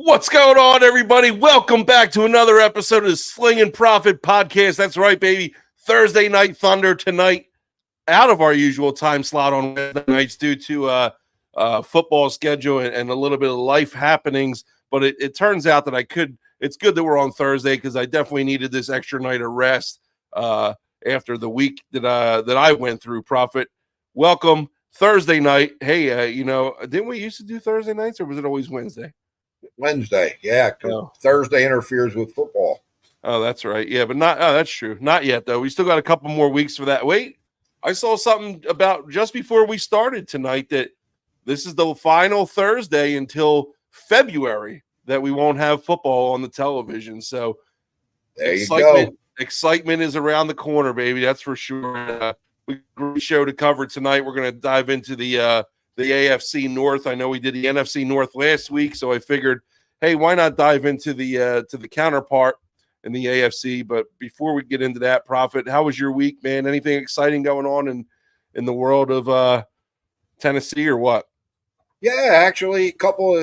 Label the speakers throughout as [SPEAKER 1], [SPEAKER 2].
[SPEAKER 1] What's going on, everybody? Welcome back to another episode of the Sling'n Proffet podcast. That's right, baby. Thursday Night Thunder tonight, out of our usual time slot on Wednesday nights due to football schedule and a little bit of life happenings. But it turns out that it's good that we're on Thursday because I definitely needed this extra night of rest after the week that I went through. Prophet, welcome Thursday night. Hey, didn't we used to do Thursday nights, or was it always Wednesday?
[SPEAKER 2] Wednesday, yeah, because Thursday interferes with football.
[SPEAKER 1] Oh, that's right. Yeah, but that's true. Not yet, though. We still got a couple more weeks for that. Wait, I saw something about just before we started tonight that this is the final Thursday until February that we won't have football on the television. So
[SPEAKER 2] there you go.
[SPEAKER 1] Excitement is around the corner, baby. That's for sure. We got a great show to cover tonight. We're going to dive into the AFC North. I know we did the NFC North last week, so I figured, hey, why not dive into the counterpart in the AFC? But before we get into that, Prophet, how was your week, man? Anything exciting going on in the world of Tennessee or what?
[SPEAKER 2] Yeah, actually, a couple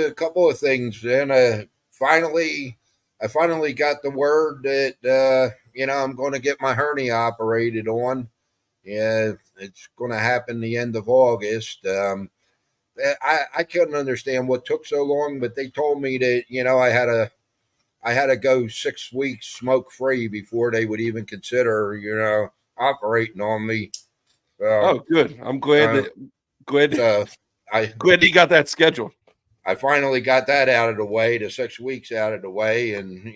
[SPEAKER 2] of things. And I finally got the word that I'm going to get my hernia operated on. Yeah, it's going to happen the end of August. I couldn't understand what took so long, but they told me that I had to go 6 weeks smoke free before they would even consider operating on me.
[SPEAKER 1] Oh, good. I'm glad glad you got that scheduled.
[SPEAKER 2] I finally got that out of the way, the 6 weeks out of the way, and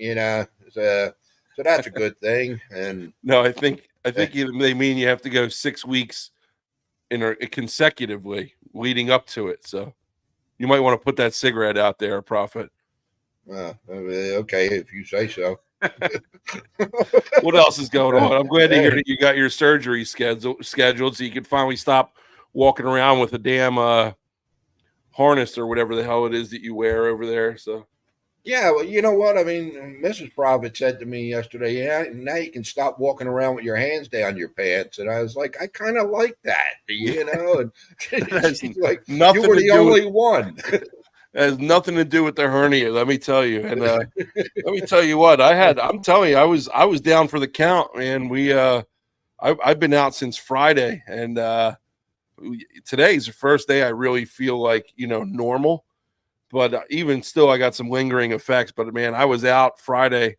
[SPEAKER 2] so that's a good thing. And
[SPEAKER 1] no, I think they mean you have to go 6 weeks consecutively leading up to it. So you might want to put that cigarette out there, Prophet.
[SPEAKER 2] Okay, if you say so.
[SPEAKER 1] What else is going on? I'm glad to hear that you got your surgery scheduled so you can finally stop walking around with a damn harness or whatever the hell it is that you wear over there. So
[SPEAKER 2] yeah, well, you know what? I mean, Mrs. Proffet said to me yesterday, yeah, now you can stop walking around with your hands down your pants. And I was like, I kind of like that, And she's like, you were the only one.
[SPEAKER 1] It has nothing to do with the hernia, let me tell you. And let me tell you what, I'm telling you, I was down for the count, man. I've been out since Friday, and today's the first day I really feel like, normal. But even still, I got some lingering effects. But, man, I was out Friday.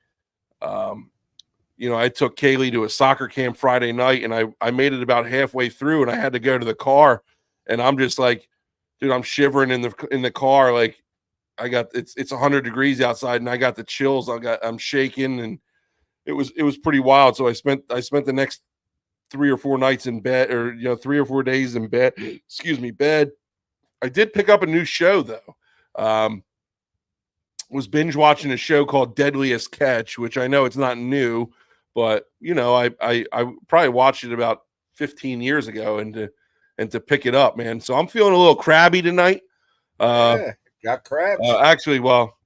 [SPEAKER 1] I took Kaylee to a soccer camp Friday night, and I made it about halfway through, and I had to go to the car. And I'm just like, dude, I'm shivering in the car. Like, it's 100 degrees outside, and I got the chills. I'm shaking, and it was pretty wild. So I spent the next 3 or 4 nights in bed, or 3 or 4 days in bed. Bed. I did pick up a new show though. Was binge watching a show called Deadliest Catch, which I know it's not new, but I probably watched it about 15 years ago, and to pick it up, man. So I'm feeling a little crabby tonight.
[SPEAKER 2] Got crabs.
[SPEAKER 1] Actually, well,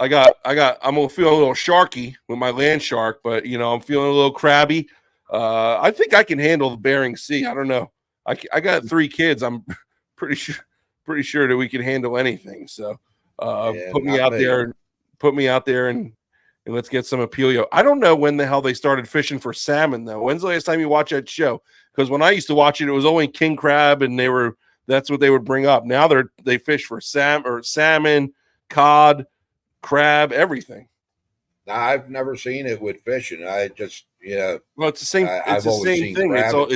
[SPEAKER 1] I'm gonna feel a little sharky with my land shark, but I'm feeling a little crabby. I think I can handle the Bering Sea. I don't know. I got 3 kids. I'm pretty sure that we can handle anything. So put me out there and let's get some appeal. I don't know when the hell they started fishing for salmon though. When's the last time you watched that show? Because when I used to watch it was only king crab, and that's what they would bring up. Now they fish for salmon, cod, crab, everything.
[SPEAKER 2] I've never seen it with fishing. I just
[SPEAKER 1] well, it's the same. It's the same thing.
[SPEAKER 2] Crab.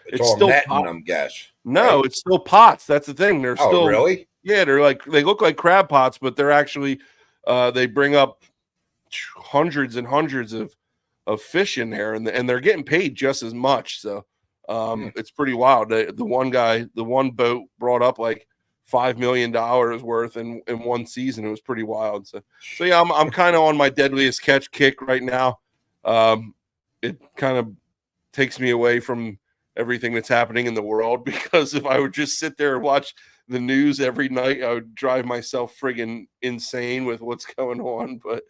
[SPEAKER 1] It's
[SPEAKER 2] all
[SPEAKER 1] still
[SPEAKER 2] netting, I'm guessing.
[SPEAKER 1] No, right? It's still pots. That's the thing. They're still
[SPEAKER 2] really?
[SPEAKER 1] Yeah, they look like crab pots, but they're actually they bring up hundreds and hundreds of fish in there, and they're getting paid just as much. So it's pretty wild. The one boat brought up like $5 million worth in one season. It was pretty wild. So yeah, I'm kind of on my Deadliest Catch kick right now. It kind of takes me away from everything that's happening in the world, because if I would just sit there and watch the news every night, I would drive myself friggin' insane with what's going on. But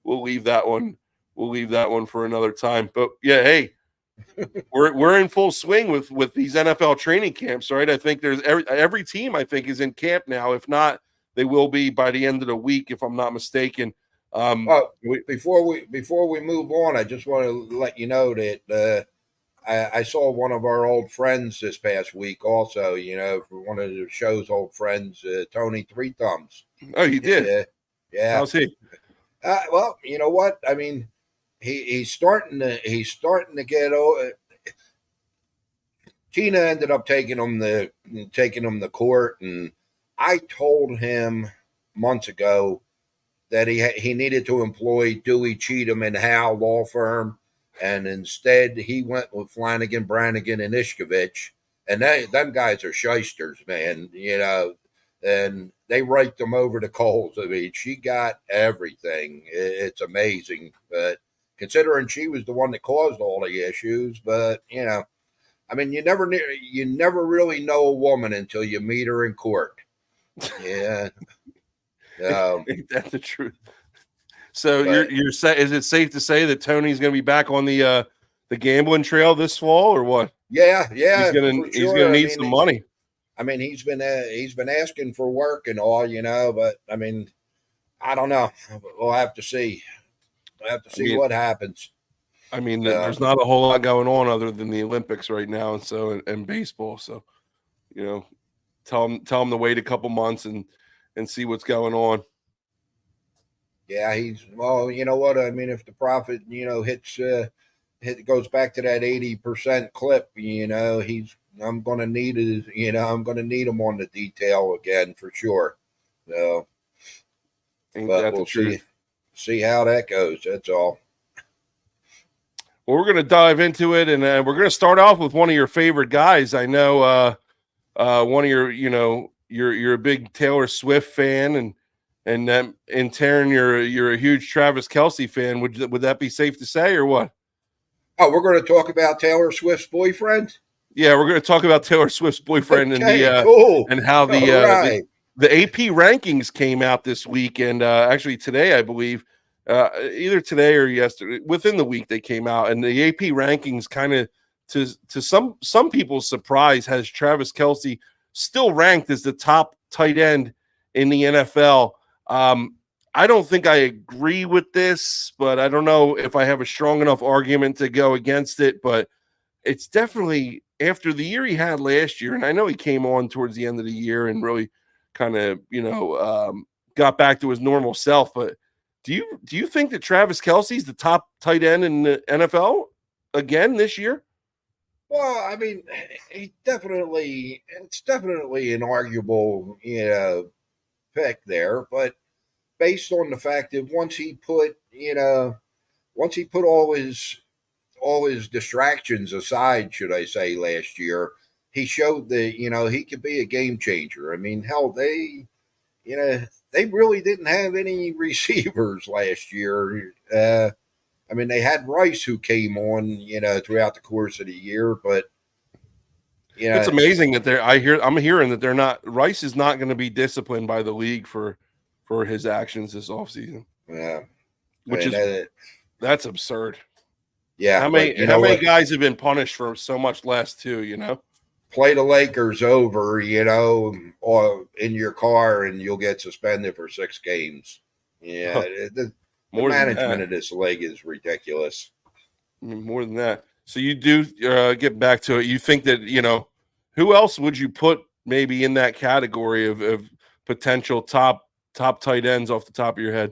[SPEAKER 1] we'll leave that one. We'll leave that one for another time. But yeah, hey, we're in full swing with these NFL training camps, right? I think there's every team I think is in camp now, if not they will be by the end of the week, if I'm not mistaken.
[SPEAKER 2] Well, before we move on, I just want to let you know that I saw one of our old friends this past week. Also, for one of the show's old friends, Tony Three Thumbs.
[SPEAKER 1] Oh, you did?
[SPEAKER 2] Yeah.
[SPEAKER 1] How's he?
[SPEAKER 2] Well, you know what? I mean, he's starting to get over. Tina ended up taking him to court, and I told him months ago that he needed to employ Dewey, Cheatham, and Howe law firm, and instead he went with Flanagan, Brannigan, and Ishkovich, and them guys are shysters, man. And they raked them over the coals. I mean, she got everything. It's amazing, but considering she was the one that caused all the issues, but I mean, you never really know a woman until you meet her in court. Yeah.
[SPEAKER 1] Ain't that the truth? So
[SPEAKER 2] But
[SPEAKER 1] is it safe to say that Tony's going to be back on the gambling trail this fall, or what?
[SPEAKER 2] yeah,
[SPEAKER 1] He's
[SPEAKER 2] for
[SPEAKER 1] gonna
[SPEAKER 2] sure.
[SPEAKER 1] need some money.
[SPEAKER 2] I mean, he's been asking for work and all, but I mean, I don't know. We'll have to see. We'll have to see what happens.
[SPEAKER 1] I mean, there's not a whole lot going on other than the Olympics right now, and baseball. So, tell him to wait a couple months and see what's going on.
[SPEAKER 2] Yeah, well, you know what? I mean, if the Prophet, goes back to that 80% clip, I'm going to need him on the detail again for sure. So, but we'll see how that goes. That's all.
[SPEAKER 1] Well, we're going to dive into it, and we're going to start off with one of your favorite guys. I know one of you're a big Taylor Swift fan, and in turn you're a huge Travis Kelce fan. Would that be safe to say, or what?
[SPEAKER 2] Oh, we're going to talk about Taylor Swift's boyfriend?
[SPEAKER 1] Yeah, we're going to talk about Taylor Swift's boyfriend
[SPEAKER 2] cool.
[SPEAKER 1] and how the AP rankings came out this week, and actually today, I believe, either today or yesterday, within the week they came out, and the AP rankings kind of, to some people's surprise, has Travis Kelce still ranked as the top tight end in the NFL. I don't think I agree with this, but I don't know if I have a strong enough argument to go against it. But it's definitely, after the year he had last year, and I know he came on towards the end of the year and really kind of, got back to his normal self. But do you think that Travis Kelce's the top tight end in the NFL again this year?
[SPEAKER 2] Well, I mean, it's definitely an arguable, pick there, but based on the fact that once he put all his distractions aside, should I say, last year, he showed that he could be a game changer. I mean, hell, they really didn't have any receivers last year. I mean, they had Rice, who came on, throughout the course of the year, but
[SPEAKER 1] it's amazing that I'm hearing that they're not. Rice is not going to be disciplined by the league for his actions this offseason.
[SPEAKER 2] Yeah,
[SPEAKER 1] which is that's absurd.
[SPEAKER 2] Yeah,
[SPEAKER 1] how many guys have been punished for so much less too?
[SPEAKER 2] Play the Lakers over, or in your car, and you'll get suspended for 6 games. Yeah, the management of this league is ridiculous.
[SPEAKER 1] More than that. So you do get back to it. You think that who else would you put maybe in that category of potential top tight ends off the top of your head?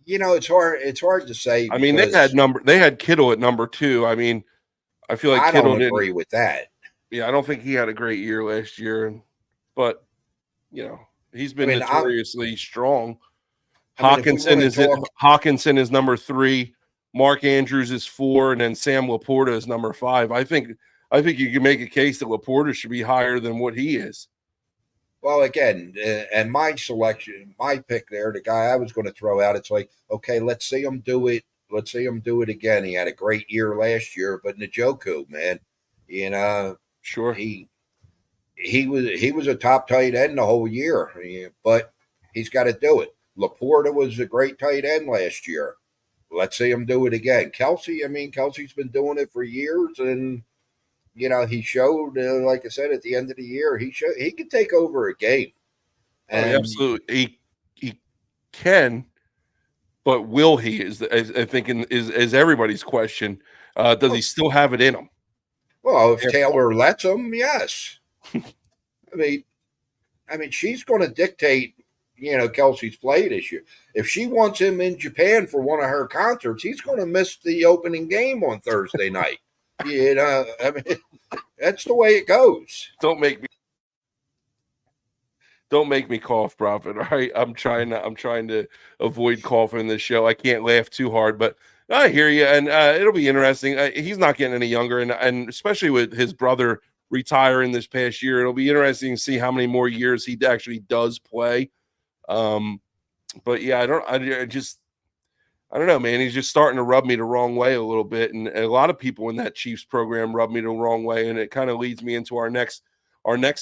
[SPEAKER 2] It's hard to say.
[SPEAKER 1] I mean, they had Kittle at number 2. I mean, I feel like Kittle
[SPEAKER 2] don't agree with that.
[SPEAKER 1] Yeah, I don't think he had a great year last year, but he's been notoriously strong. Hawkinson is number 3. Mark Andrews is 4, and then Sam Laporta is number 5. I think you can make a case that Laporta should be higher than what he is.
[SPEAKER 2] Well, again, and my pick there, the guy I was going to throw out, it's like, okay, let's see him do it. Let's see him do it again. He had a great year last year, but Njoku, man,
[SPEAKER 1] sure,
[SPEAKER 2] he was a top tight end the whole year, but he's got to do it. Laporta was a great tight end last year. Let's see him do it again. Kelce's been doing it for years, and he showed, like I said, at the end of the year, he could take over a game.
[SPEAKER 1] Oh, yeah,
[SPEAKER 2] And
[SPEAKER 1] absolutely. He can, but will he? I think is everybody's question. Does he still have it in him?
[SPEAKER 2] well, if Taylor lets him, yes. I mean, she's going to dictate, Kelsey's play this year. If she wants him in Japan for one of her concerts, he's going to miss the opening game on Thursday night. That's the way it goes.
[SPEAKER 1] Don't make me cough, Prophet. All right, I'm trying to avoid coughing this show. I can't laugh too hard, but I hear you, and it'll be interesting. He's not getting any younger, and especially with his brother retiring this past year, it'll be interesting to see how many more years he actually does play. But yeah, I don't know, man. He's just starting to rub me the wrong way a little bit, and a lot of people in that Chiefs program rub me the wrong way, and it kind of leads me into our next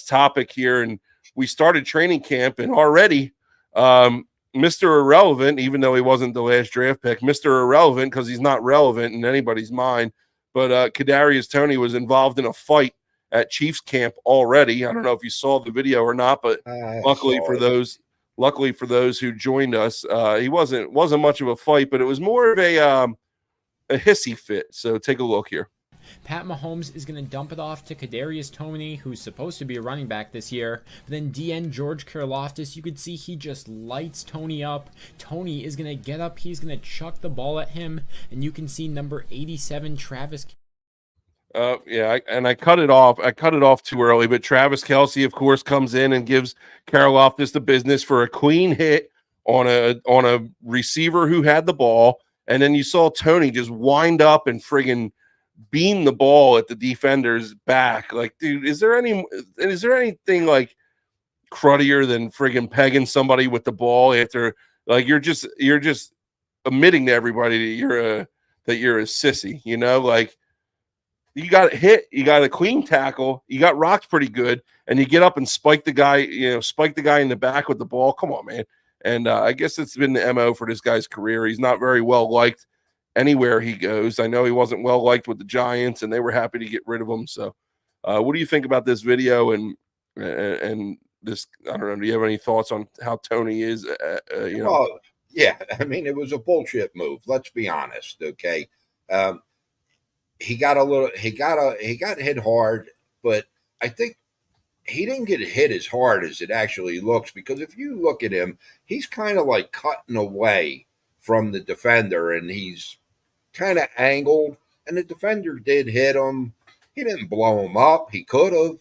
[SPEAKER 1] topic here. And we started training camp, and already, Mr. Irrelevant, even though he wasn't the last draft pick, Mr. Irrelevant because he's not relevant in anybody's mind. But Kadarius Toney was involved in a fight at Chiefs camp already. I don't know if you saw the video or not, but luckily for those who joined us, he wasn't much of a fight, but it was more of a hissy fit. So take a look here.
[SPEAKER 3] Pat Mahomes is going to dump it off to Kadarius Toney, who's supposed to be a running back this year. But then DN George Karlaftis, you could see he just lights Toney up. Toney is going to get up. He's going to chuck the ball at him. And you can see number 87, Travis.
[SPEAKER 1] Yeah, I cut it off. I cut it off too early, but Travis Kelce, of course, comes in and gives Karlaftis the business for a clean hit on a receiver who had the ball. And then you saw Toney just wind up and friggin' beam the ball at the defender's back. Like, dude, is there anything like cruddier than friggin' pegging somebody with the ball after, like, you're just admitting to everybody that you're a sissy, like you got hit, you got a clean tackle, you got rocked pretty good, and you get up and spike the guy in the back with the ball. Come on, man. And I guess it's been the MO for this guy's career. He's not very well liked anywhere he goes. I know he wasn't well liked with the Giants, and they were happy to get rid of him. So, what do you think about this video and this? I don't know. Do you have any thoughts on how Toney is?
[SPEAKER 2] Well, yeah. I mean, it was a bullshit move. Let's be honest. Okay. He got hit hard, but I think he didn't get hit as hard as it actually looks, because if you look at him, he's kind of like cutting away from the defender, and he's kind of angled, and the defender did hit him. He didn't blow him up. He could have,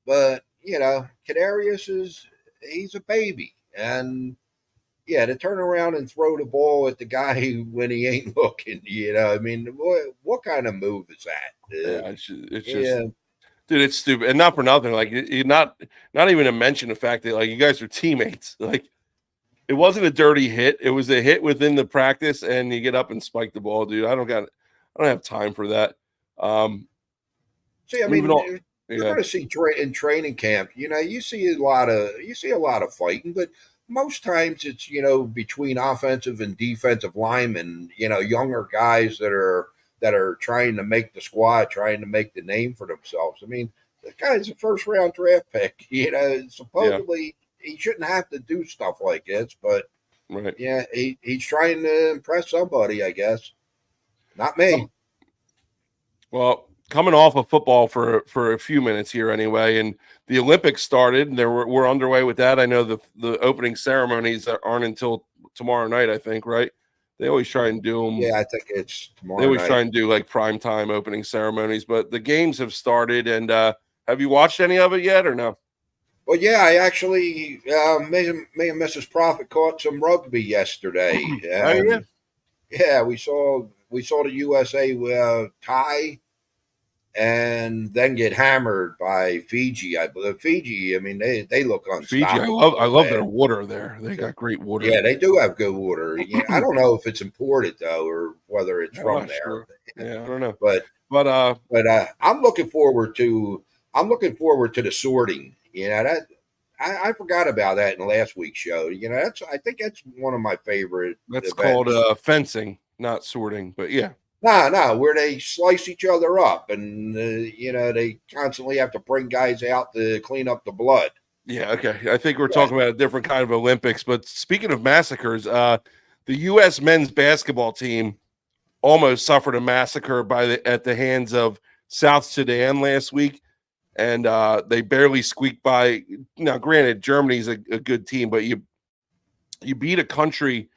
[SPEAKER 2] but Kadarius he's a baby, and yeah, to turn around and throw the ball at the guy when he ain't looking, I mean, what kind of move is that?
[SPEAKER 1] Yeah, it's just dude, it's stupid, and not for nothing. Like, you're not even to mention the fact that, like, you guys are teammates. Like, it wasn't a dirty hit; it was a hit within the practice, and you get up and spike the ball, dude. I don't have time for that.
[SPEAKER 2] See, I mean, you're going to see in training camp. You see a lot of fighting, but most times it's between offensive and defensive linemen. Younger guys that are trying to make the squad, trying to make the name for themselves. I mean, this guy's a first round draft pick. Supposedly he shouldn't have to do stuff like this, but
[SPEAKER 1] right.
[SPEAKER 2] Yeah, he's trying to impress somebody, I guess. Not me.
[SPEAKER 1] Well, coming off of football for a few minutes here anyway, and the Olympics started, and we're underway with that. I know the opening ceremonies aren't until tomorrow night, I think, right? They always try and do them.
[SPEAKER 2] Yeah, I think it's tomorrow.
[SPEAKER 1] They always try and do like prime time opening ceremonies, but the games have started. And have you watched any of it yet, or no?
[SPEAKER 2] Well, yeah, I actually me and Mrs. Proffet caught some rugby yesterday.
[SPEAKER 1] Oh, yeah.
[SPEAKER 2] Yeah, we saw the USA tie and then get hammered by Fiji. I believe Fiji. I mean, they look unstoppable.
[SPEAKER 1] Fiji, I love their water there. They got great water.
[SPEAKER 2] Yeah, they do have good water. I don't know if it's imported though, or whether it's from there.
[SPEAKER 1] Sure. Yeah, I don't know.
[SPEAKER 2] But I'm looking forward to the sorting. That I forgot about that in last week's show. I think that's one of my favorite.
[SPEAKER 1] That's
[SPEAKER 2] events.
[SPEAKER 1] called fencing, not sorting. But yeah.
[SPEAKER 2] No, where they slice each other up, and they constantly have to bring guys out to clean up the blood.
[SPEAKER 1] Yeah, okay. I think we're
[SPEAKER 2] Yeah.
[SPEAKER 1] talking about a different kind of Olympics. But speaking of massacres, the U.S. men's basketball team almost suffered a massacre at the hands of South Sudan last week, and they barely squeaked by. Now, granted, Germany's a good team, but you beat a country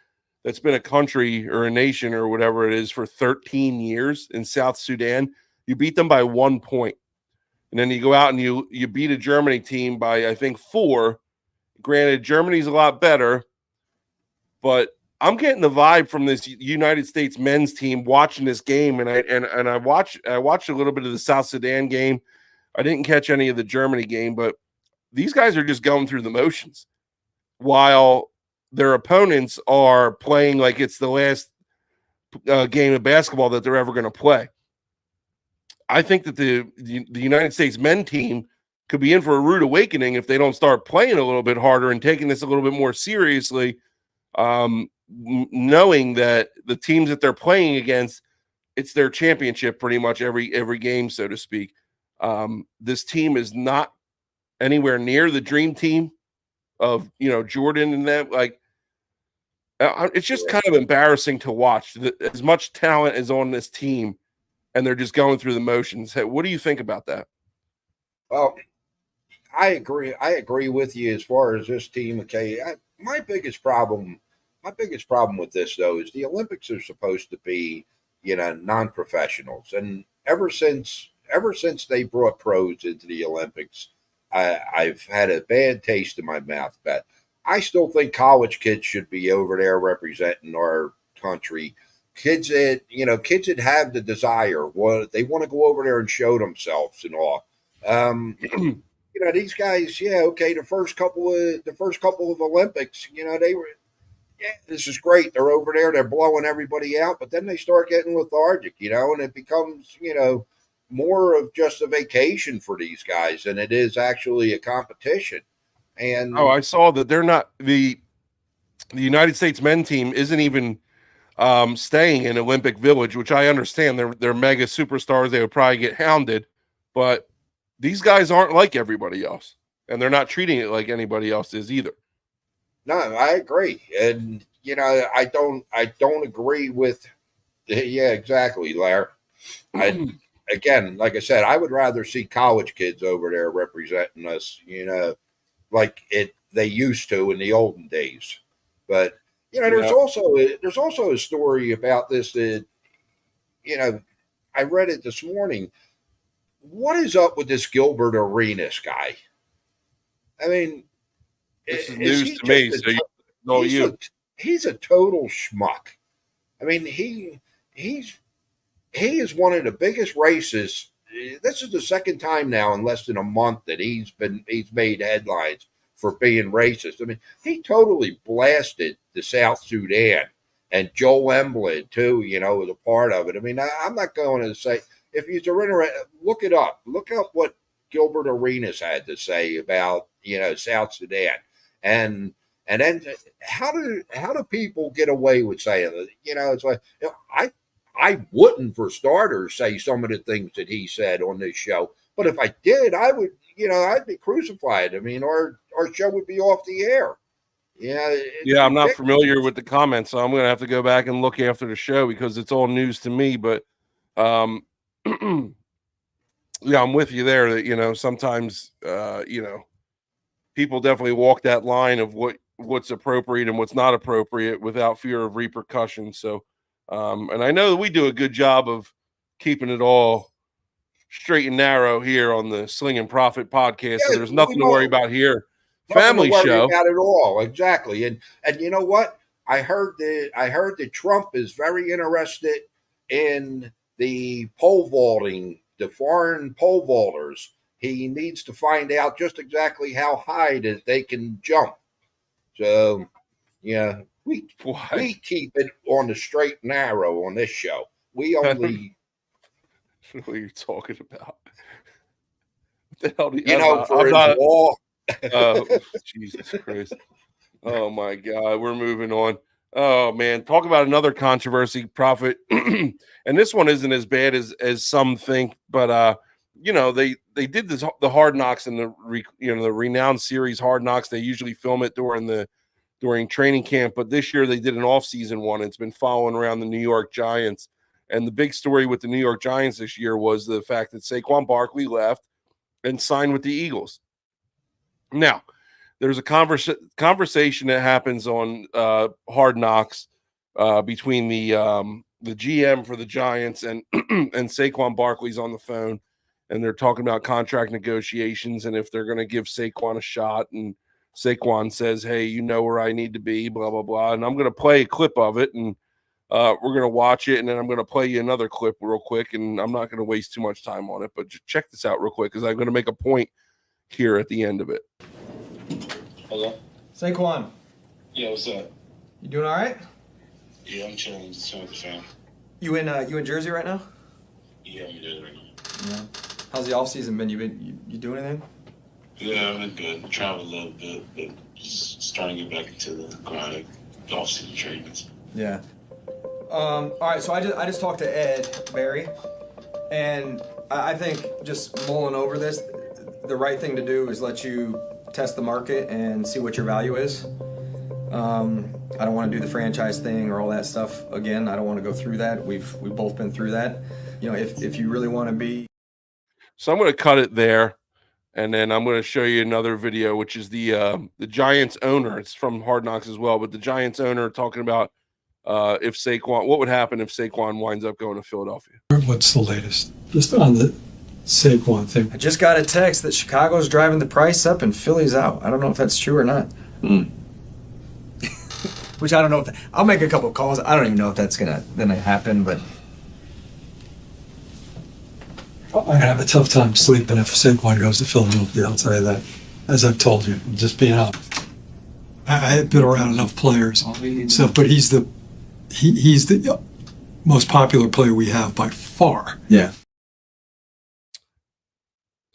[SPEAKER 1] that's been a country or a nation or whatever it is for 13 years in South Sudan. You beat them by 1 point. And then you go out and you beat a Germany team by I think 4. Granted, Germany's a lot better, but I'm getting the vibe from this United States men's team watching this game, and I watched a little bit of the South Sudan game. I didn't catch any of the Germany game, but these guys are just going through the motions while their opponents are playing like it's the last game of basketball that they're ever going to play. I think that the United States men team could be in for a rude awakening if they don't start playing a little bit harder and taking this a little bit more seriously, knowing that the teams that they're playing against, it's their championship pretty much every game, so to speak. This team is not anywhere near the dream team of Jordan and that. Like, it's just kind of embarrassing to watch. As much talent is on this team, and they're just going through the motions. Hey, what do you think about that?
[SPEAKER 2] Well, I agree. I agree with you as far as this team. Okay, my biggest problem with this though is the Olympics are supposed to be, non-professionals, and ever since they brought pros into the Olympics, I've had a bad taste in my mouth. But I still think college kids should be over there representing our country. Kids that have the desire, they want to go over there and show themselves and all. Um, these guys, yeah, okay. The first couple of Olympics, they were, yeah, this is great. They're over there, they're blowing everybody out, but then they start getting lethargic, and it becomes, more of just a vacation for these guys than it is actually a competition.
[SPEAKER 1] Oh,
[SPEAKER 2] And
[SPEAKER 1] I saw that they're not the United States men team isn't even staying in Olympic Village, which I understand they're mega superstars. They would probably get hounded, but these guys aren't like everybody else, and they're not treating it like anybody else is either.
[SPEAKER 2] no, I agree, and I don't agree with, yeah, exactly, Larry. I Again, like I said, I would rather see college kids over there representing us, like they used to in the olden days. But there's
[SPEAKER 1] Yeah.
[SPEAKER 2] also a story about this that I read it this morning. What is up with this Gilbert Arenas guy? I mean,
[SPEAKER 1] This is
[SPEAKER 2] is
[SPEAKER 1] news
[SPEAKER 2] he
[SPEAKER 1] to
[SPEAKER 2] just
[SPEAKER 1] me.
[SPEAKER 2] a
[SPEAKER 1] So know
[SPEAKER 2] he's
[SPEAKER 1] you.
[SPEAKER 2] a he's a total schmuck. I mean, he is one of the biggest racists. This is the second time now in less than a month that he's made headlines for being racist. I mean, he totally blasted the South Sudan, and Joel Emblid too. Was a part of it. I mean, I'm not going to say, if you're interested, look it up. Look up what Gilbert Arenas had to say about South Sudan, and then how do people get away with saying that? It's like, I wouldn't, for starters, say some of the things that he said on this show. But if I did, I would, I'd be crucified. I mean, our show would be off the air. Yeah, it's
[SPEAKER 1] Yeah, I'm not
[SPEAKER 2] ridiculous.
[SPEAKER 1] familiar with the comments, so I'm going to have to go back and look after the show because it's all news to me. But um, yeah, I'm with you there. That sometimes people definitely walk that line of what's appropriate and what's not appropriate without fear of repercussions. So, and I know that we do a good job of keeping it all straight and narrow here on the Sling'n Proffet podcast. So
[SPEAKER 2] Yeah,
[SPEAKER 1] there's
[SPEAKER 2] we
[SPEAKER 1] nothing to worry
[SPEAKER 2] know
[SPEAKER 1] about here.
[SPEAKER 2] nothing to
[SPEAKER 1] Family
[SPEAKER 2] worry
[SPEAKER 1] show.
[SPEAKER 2] about at all. Exactly. And you know what? I heard that Trump is very interested in the pole vaulting, the foreign pole vaulters. He needs to find out just exactly how high that they can jump. So yeah, we
[SPEAKER 1] Why?
[SPEAKER 2] we keep it on the straight and narrow on this show. We
[SPEAKER 1] I don't
[SPEAKER 2] only,
[SPEAKER 1] know what you're talking about. What the hell?
[SPEAKER 2] for
[SPEAKER 1] I'm
[SPEAKER 2] his
[SPEAKER 1] not.
[SPEAKER 2] law.
[SPEAKER 1] Uh, Jesus Christ. Oh my God. We're moving on. Oh man, talk about another controversy, Prophet. And this one isn't as bad as some think, but they did this the Hard Knocks and the renowned series Hard Knocks. They usually film it during training camp, but this year they did an off-season one. It's been following around the New York Giants. And the big story with the New York Giants this year was the fact that Saquon Barkley left and signed with the Eagles. Now, there's a conversation that happens on Hard Knocks between the GM for the Giants and and Saquon Barkley's on the phone, and they're talking about contract negotiations and if they're going to give Saquon a shot. And Saquon says, "Hey, you know where I need to be, blah blah blah." And I'm going to play a clip of it, and we're going to watch it, and then I'm going to play you another clip real quick, and I'm not going to waste too much time on it, but just check this out real quick because I'm going to make a point here at the end of it.
[SPEAKER 4] Hello?
[SPEAKER 5] Saquon,
[SPEAKER 4] Yeah, what's up?
[SPEAKER 5] you doing all right?
[SPEAKER 4] Yeah, I'm chilling. Just chilling with the fam.
[SPEAKER 5] You in Jersey right now?
[SPEAKER 4] Yeah, I'm good right now.
[SPEAKER 5] Yeah. How's the off season been? You doing anything?
[SPEAKER 4] Yeah, I've been good. Traveled a little bit, but just starting to get back into the grind of off-season treatments.
[SPEAKER 5] Yeah. All right. So I just talked to Ed Barry, and I think just mulling over this, the right thing to do is let you test the market and see what your value is. I don't want to do the franchise thing or all that stuff again. I don't want to go through that. We've both been through that. You know, if you really want to be.
[SPEAKER 1] So I'm going to cut it there, and then I'm going to show you another video, which is the Giants owner. It's from Hard Knocks as well, but the Giants owner talking about if Saquon, what would happen if Saquon winds up going to Philadelphia.
[SPEAKER 6] What's the latest? Just on the Saquon thing.
[SPEAKER 5] I just got a text that Chicago's driving the price up and Philly's out. I don't know if that's true or not. Which I don't know if I'll make a couple of calls. I don't even know if that's gonna happen, but
[SPEAKER 6] I have a tough time sleeping if Saquon goes to Philadelphia. I'll tell you that. As I've told you, I'm just being honest. I've been around enough players, so but he's the most popular player we have by far.
[SPEAKER 5] yeah.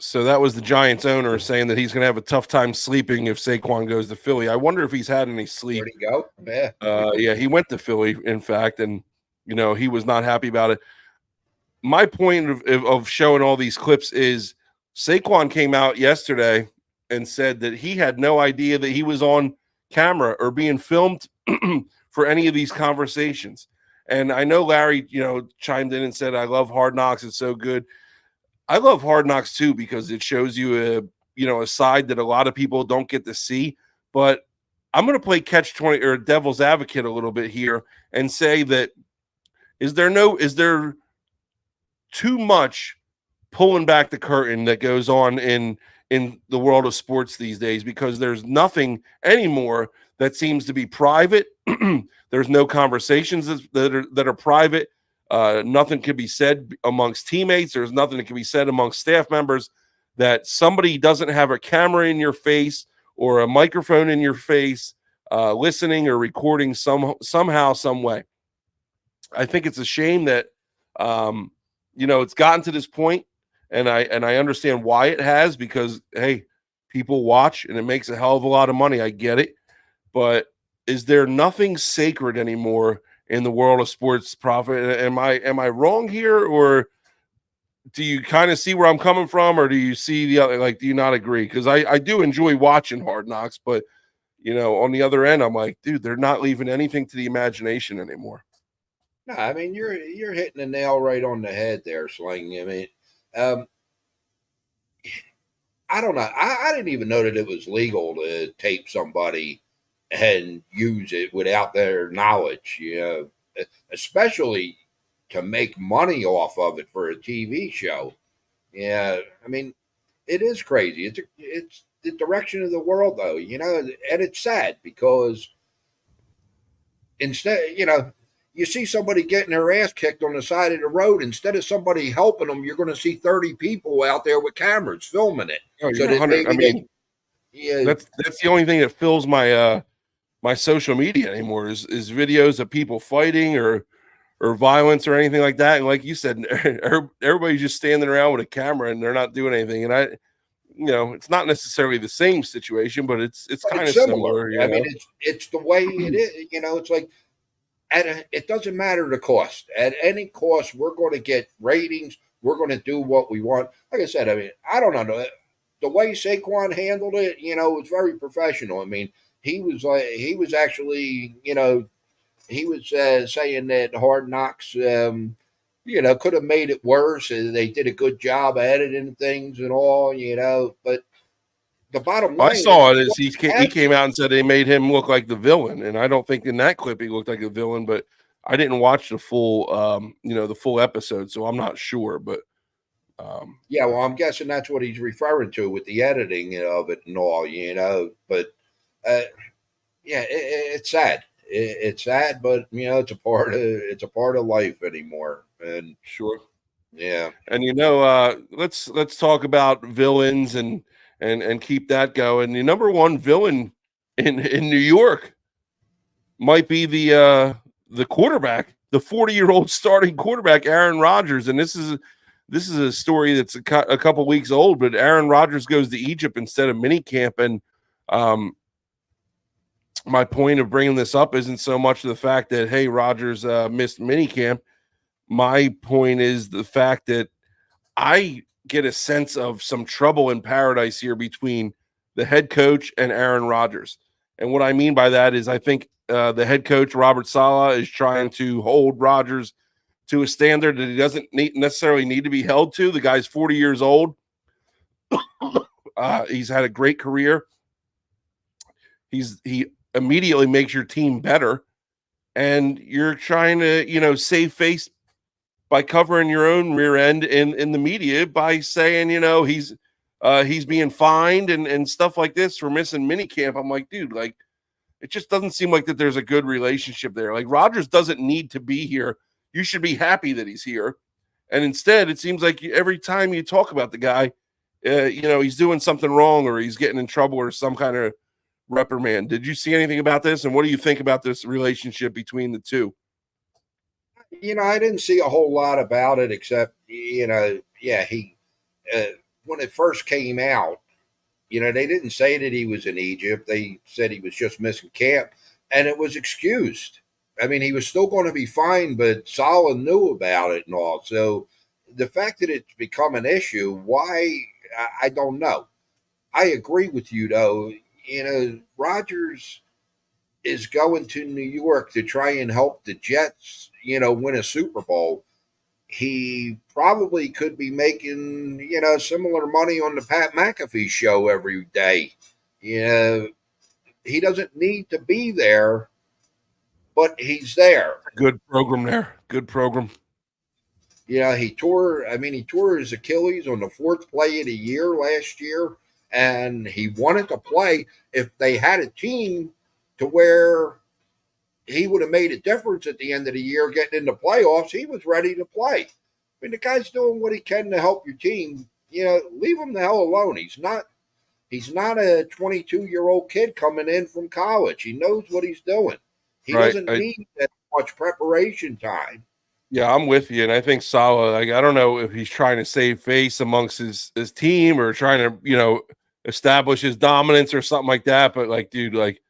[SPEAKER 1] So that was the Giants owner saying that he's going to have a tough time sleeping if Saquon goes to Philly. I wonder if he's had any sleep.
[SPEAKER 2] Where'd he go? Yeah.
[SPEAKER 1] Yeah, he went to Philly, in fact, and he was not happy about it. My point of showing all these clips is Saquon came out yesterday and said that he had no idea that he was on camera or being filmed for any of these conversations. And I know Larry, chimed in and said, "I love Hard Knocks. It's so good." I love Hard Knocks too because it shows you a side that a lot of people don't get to see. But I'm going to play catch 20 or devil's advocate a little bit here and say that is there too much pulling back the curtain that goes on in the world of sports these days, because there's nothing anymore that seems to be private. There's no conversations that are private. Nothing can be said amongst teammates. There's nothing that can be said amongst staff members that somebody doesn't have a camera in your face or a microphone in your face, listening or recording somehow, some way. I think it's a shame that it's gotten to this point, and I understand why it has, because hey, people watch and it makes a hell of a lot of money. I get it, but is there nothing sacred anymore in the world of sports, Prophet? Am I wrong here, or do you kind of see where I'm coming from, or do you see the other? Do you not agree? Because I do enjoy watching Hard Knocks, but on the other end, I'm like, dude, they're not leaving anything to the imagination anymore.
[SPEAKER 2] No, I mean you're hitting the nail right on the head there, Sling. I mean, I don't know. I didn't even know that it was legal to tape somebody and use it without their knowledge, especially to make money off of it for a TV show. Yeah, I mean, it is crazy. It's the direction of the world, though, and it's sad because instead, you see somebody getting their ass kicked on the side of the road. Instead of somebody helping them, you're going to see 30 people out there with cameras filming it.
[SPEAKER 1] Oh, so that
[SPEAKER 2] yeah,
[SPEAKER 1] that's the only thing that fills my my social media anymore is videos of people fighting or violence or anything like that. And like you said, everybody's just standing around with a camera and they're not doing anything. And it's not necessarily the same situation, but it's kind of similar.
[SPEAKER 2] I mean, it's the way it is. It's like it doesn't matter the cost. At any cost, we're going to get ratings. We're going to do what we want. Like I said, I mean, I don't know the way Saquon handled it. Was very professional. I mean, he was actually, he was saying that Hard Knocks, could have made it worse. They did a good job editing things and all, but the bottom
[SPEAKER 1] I
[SPEAKER 2] line is
[SPEAKER 1] saw it as he came out and said they made him look like the villain, and I don't think in that clip he looked like a villain, but I didn't watch the full the full episode, so I'm not sure. But
[SPEAKER 2] yeah, well, I'm guessing that's what he's referring to with the editing of it and all, But uh, yeah, it's sad. It's sad, but it's a part of life anymore. And
[SPEAKER 1] sure.
[SPEAKER 2] yeah,
[SPEAKER 1] And let's talk about villains and keep that going. The number one villain in New York might be the quarterback, the 40-year-old starting quarterback, Aaron Rodgers. And this is a story that's a couple weeks old, but Aaron Rodgers goes to Egypt instead of minicamp. And my point of bringing this up isn't so much the fact that, hey, Rodgers missed minicamp. My point is the fact that I get a sense of some trouble in paradise here between the head coach and Aaron Rodgers. And what I mean by that is I think the head coach, Robert Saleh, is trying to hold Rodgers to a standard that he doesn't necessarily need to be held to. The guy's 40 years old. He's had a great career. He immediately makes your team better. And you're trying to, save face by covering your own rear end in the media by saying, he's being fined and stuff like this for missing minicamp. I'm like, dude, like, it just doesn't seem like that there's a good relationship there. Like, Rodgers doesn't need to be here. You should be happy that he's here. And instead, it seems like every time you talk about the guy, he's doing something wrong or he's getting in trouble or some kind of reprimand. Did you see anything about this? And what do you think about this relationship between the two?
[SPEAKER 2] I didn't see a whole lot about it except, he, when it first came out, they didn't say that he was in Egypt. They said he was just missing camp, and it was excused. I mean, he was still going to be fine, but Salah knew about it and all. So the fact that it's become an issue, why, I don't know. I agree with you, though. Rodgers is going to New York to try and help the Jets, win a Super Bowl. He probably could be making, similar money on the Pat McAfee show every day. He doesn't need to be there, but he's there.
[SPEAKER 1] Good program there. Good program.
[SPEAKER 2] He tore his Achilles on the fourth play of the year last year, and he wanted to play. If they had a team to where he would have made a difference at the end of the year getting into playoffs, he was ready to play. I mean, the guy's doing what he can to help your team. Leave him the hell alone. He's not a 22-year-old kid coming in from college. He knows what he's doing. He doesn't need that much preparation time.
[SPEAKER 1] Yeah, I'm with you. And I think Salah, like, I don't know if he's trying to save face amongst his team or trying to, establish his dominance or something like that. But, like, dude, like,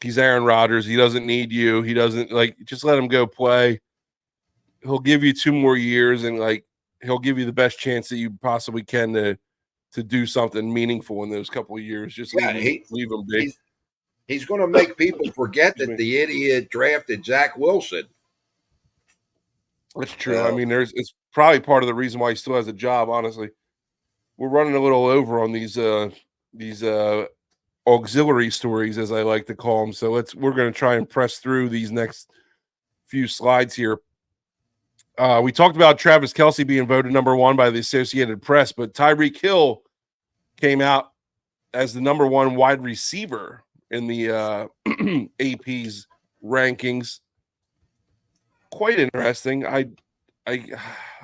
[SPEAKER 1] he's Aaron Rodgers. He doesn't need you. He doesn't, like, just let him go play. He'll give you 2 more years and, like, he'll give you the best chance that you possibly can to do something meaningful in those couple of years. Just leave him be.
[SPEAKER 2] He's going to make people forget that the idiot drafted Zach Wilson.
[SPEAKER 1] That's true. I mean, it's probably part of the reason why he still has a job, honestly. We're running a little over on these auxiliary stories, as I like to call them. So we're going to try and press through these next few slides here. We talked about Travis Kelce being voted number 1 by the Associated Press, but Tyreek Hill came out as the number 1 wide receiver in the AP's rankings. Quite interesting. I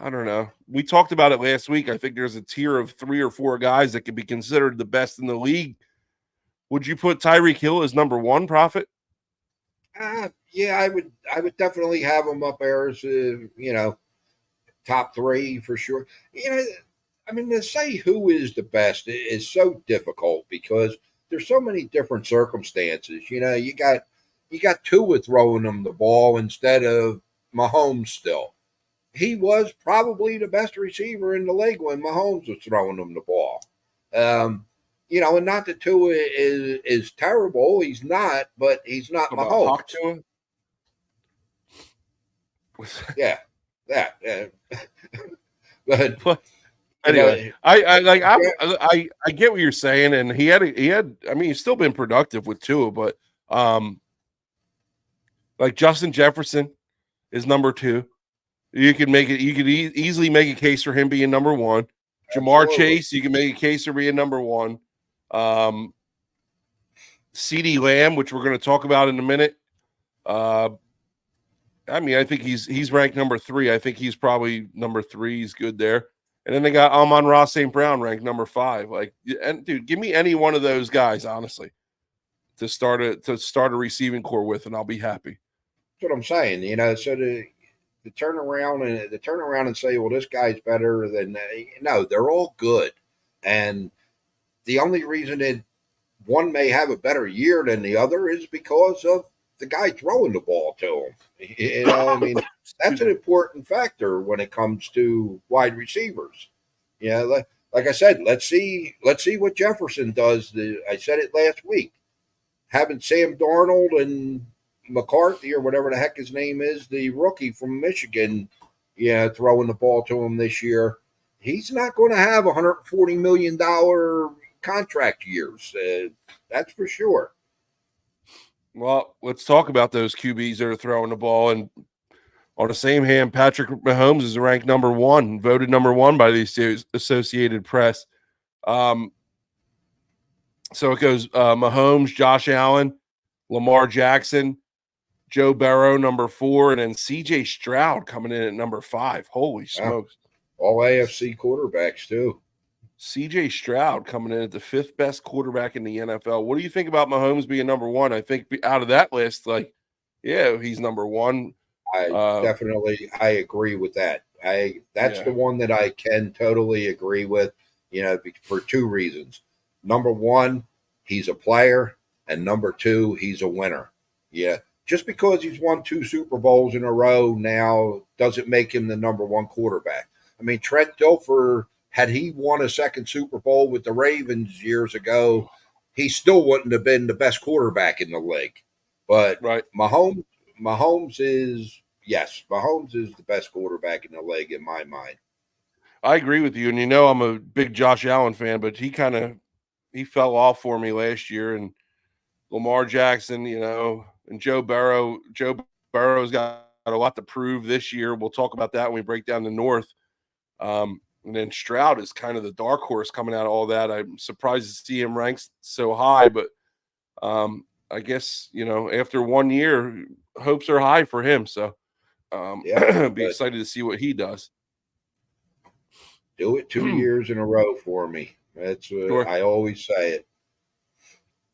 [SPEAKER 1] don't know. We talked about it last week. I think there's a tier of 3 or 4 guys that could be considered the best in the league. Would you put Tyreek Hill as number 1, Prophet?
[SPEAKER 2] Yeah, I would definitely have him up there as top 3 for sure. I mean, to say who is the best is so difficult because there's so many different circumstances. You got you got Tua throwing them the ball instead of Mahomes still. He was probably the best receiver in the league when Mahomes was throwing him the ball. And not that Tua is terrible. He's not, but he's not
[SPEAKER 1] About Hawk
[SPEAKER 2] Mahomes.
[SPEAKER 1] Tua?
[SPEAKER 2] Yeah, that. But
[SPEAKER 1] Anyway, I get what you're saying, and he had. I mean, he's still been productive with Tua, but like Justin Jefferson is number 2. You could easily make a case for him being number 1. Jamar Chase, you can make a case for being number 1. CeeDee Lamb, which we're going to talk about in a minute. I mean, I think he's ranked number 3. I think he's probably number 3. He's good there. And then they got Amon-Ra St. Brown ranked number 5. Like, and dude, give me any one of those guys, honestly, to start a receiving core with, and I'll be happy.
[SPEAKER 2] That's what I'm saying. So to turn around and say, well, this guy's better than no, they're all good. And the only reason that one may have a better year than the other is because of the guy throwing the ball to him. I mean, that's an important factor when it comes to wide receivers. Like I said, let's see what Jefferson does. I said it last week. Having Sam Darnold and McCarthy, or whatever the heck his name is, the rookie from Michigan, throwing the ball to him this year, he's not going to have $140 million contract years. That's for sure.
[SPEAKER 1] Well, let's talk about those QBs that are throwing the ball. And on the same hand, Patrick Mahomes is ranked number 1, voted number 1 by the Associated Press. So it goes Mahomes, Josh Allen, Lamar Jackson, Joe Burrow, number 4, and then C.J. Stroud coming in at number 5. Holy smokes.
[SPEAKER 2] All AFC quarterbacks, too.
[SPEAKER 1] C.J. Stroud coming in at the 5th best quarterback in the NFL. What do you think about Mahomes being number 1? I think out of that list, he's number 1.
[SPEAKER 2] I agree with that. That's the one that I can totally agree with, for 2 reasons. Number 1, he's a player, and number 2, he's a winner. Yeah. Just because he's won 2 Super Bowls in a row now doesn't make him the number 1 quarterback. I mean, Trent Dilfer, had he won a second Super Bowl with the Ravens years ago, he still wouldn't have been the best quarterback in the league. But
[SPEAKER 1] right.
[SPEAKER 2] Mahomes is the best quarterback in the league in my mind.
[SPEAKER 1] I agree with you. And I'm a big Josh Allen fan, but he fell off for me last year. And Lamar Jackson, and Joe Burrow. Joe Burrow's got a lot to prove this year. We'll talk about that when we break down the North. And then Stroud is kind of the dark horse coming out of all that. I'm surprised to see him ranked so high, but I guess, after 1 year, hopes are high for him. So be excited to see what he does.
[SPEAKER 2] Do it 2 years in a row for me. That's what I always say it.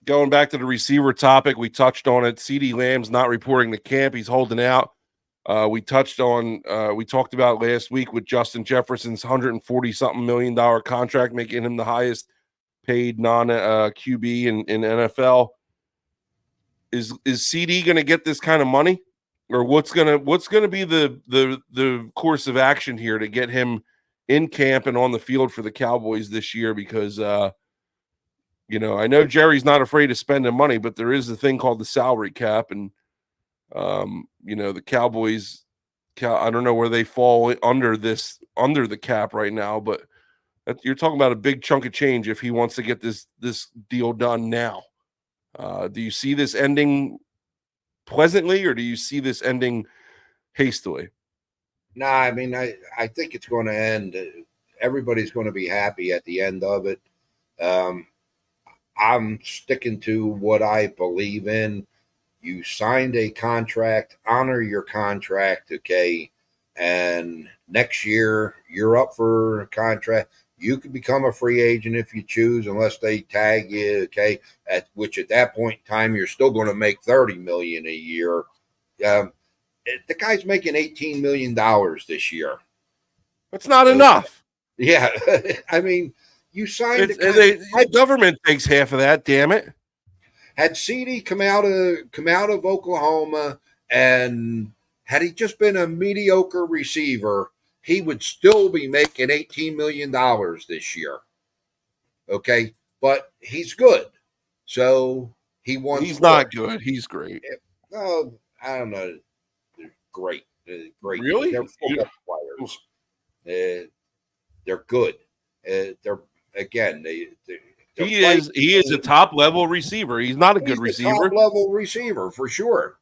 [SPEAKER 1] Going back to the receiver topic, we touched on it. CeeDee Lamb's not reporting to camp. He's holding out. We talked about last week with Justin Jefferson's $140-something million contract, making him the highest paid non-QB in NFL. Is CD going to get this kind of money, or what's going to be the course of action here to get him in camp and on the field for the Cowboys this year? Because I know Jerry's not afraid of spending money, but there is a thing called the salary cap, and the Cowboys, I don't know where they fall under the cap right now, but you're talking about a big chunk of change if he wants to get this deal done now. Do you see this ending pleasantly, or do you see this ending hastily?
[SPEAKER 2] No, I mean, I think it's going to end. Everybody's going to be happy at the end of it. I'm sticking to what I believe in. You signed a contract, honor your contract, okay? And next year, you're up for a contract. You can become a free agent if you choose, unless they tag you, okay? At that point in time, you're still going to make $30 million a year. The guy's making $18 million this year.
[SPEAKER 1] That's not enough.
[SPEAKER 2] Yeah, I mean, you signed.
[SPEAKER 1] The government takes half of that. Damn it.
[SPEAKER 2] had CD come out of Oklahoma, and had he just been a mediocre receiver, he would still be making $18 million this year. Okay, but he's good, so he wants
[SPEAKER 1] He's
[SPEAKER 2] more.
[SPEAKER 1] not good. He's great.
[SPEAKER 2] Oh, I don't know. Great, great.
[SPEAKER 1] Really?
[SPEAKER 2] They're football players. They're good. They're again. They're
[SPEAKER 1] He is a top level receiver. He's not a good
[SPEAKER 2] He's a top
[SPEAKER 1] receiver.
[SPEAKER 2] level receiver for sure.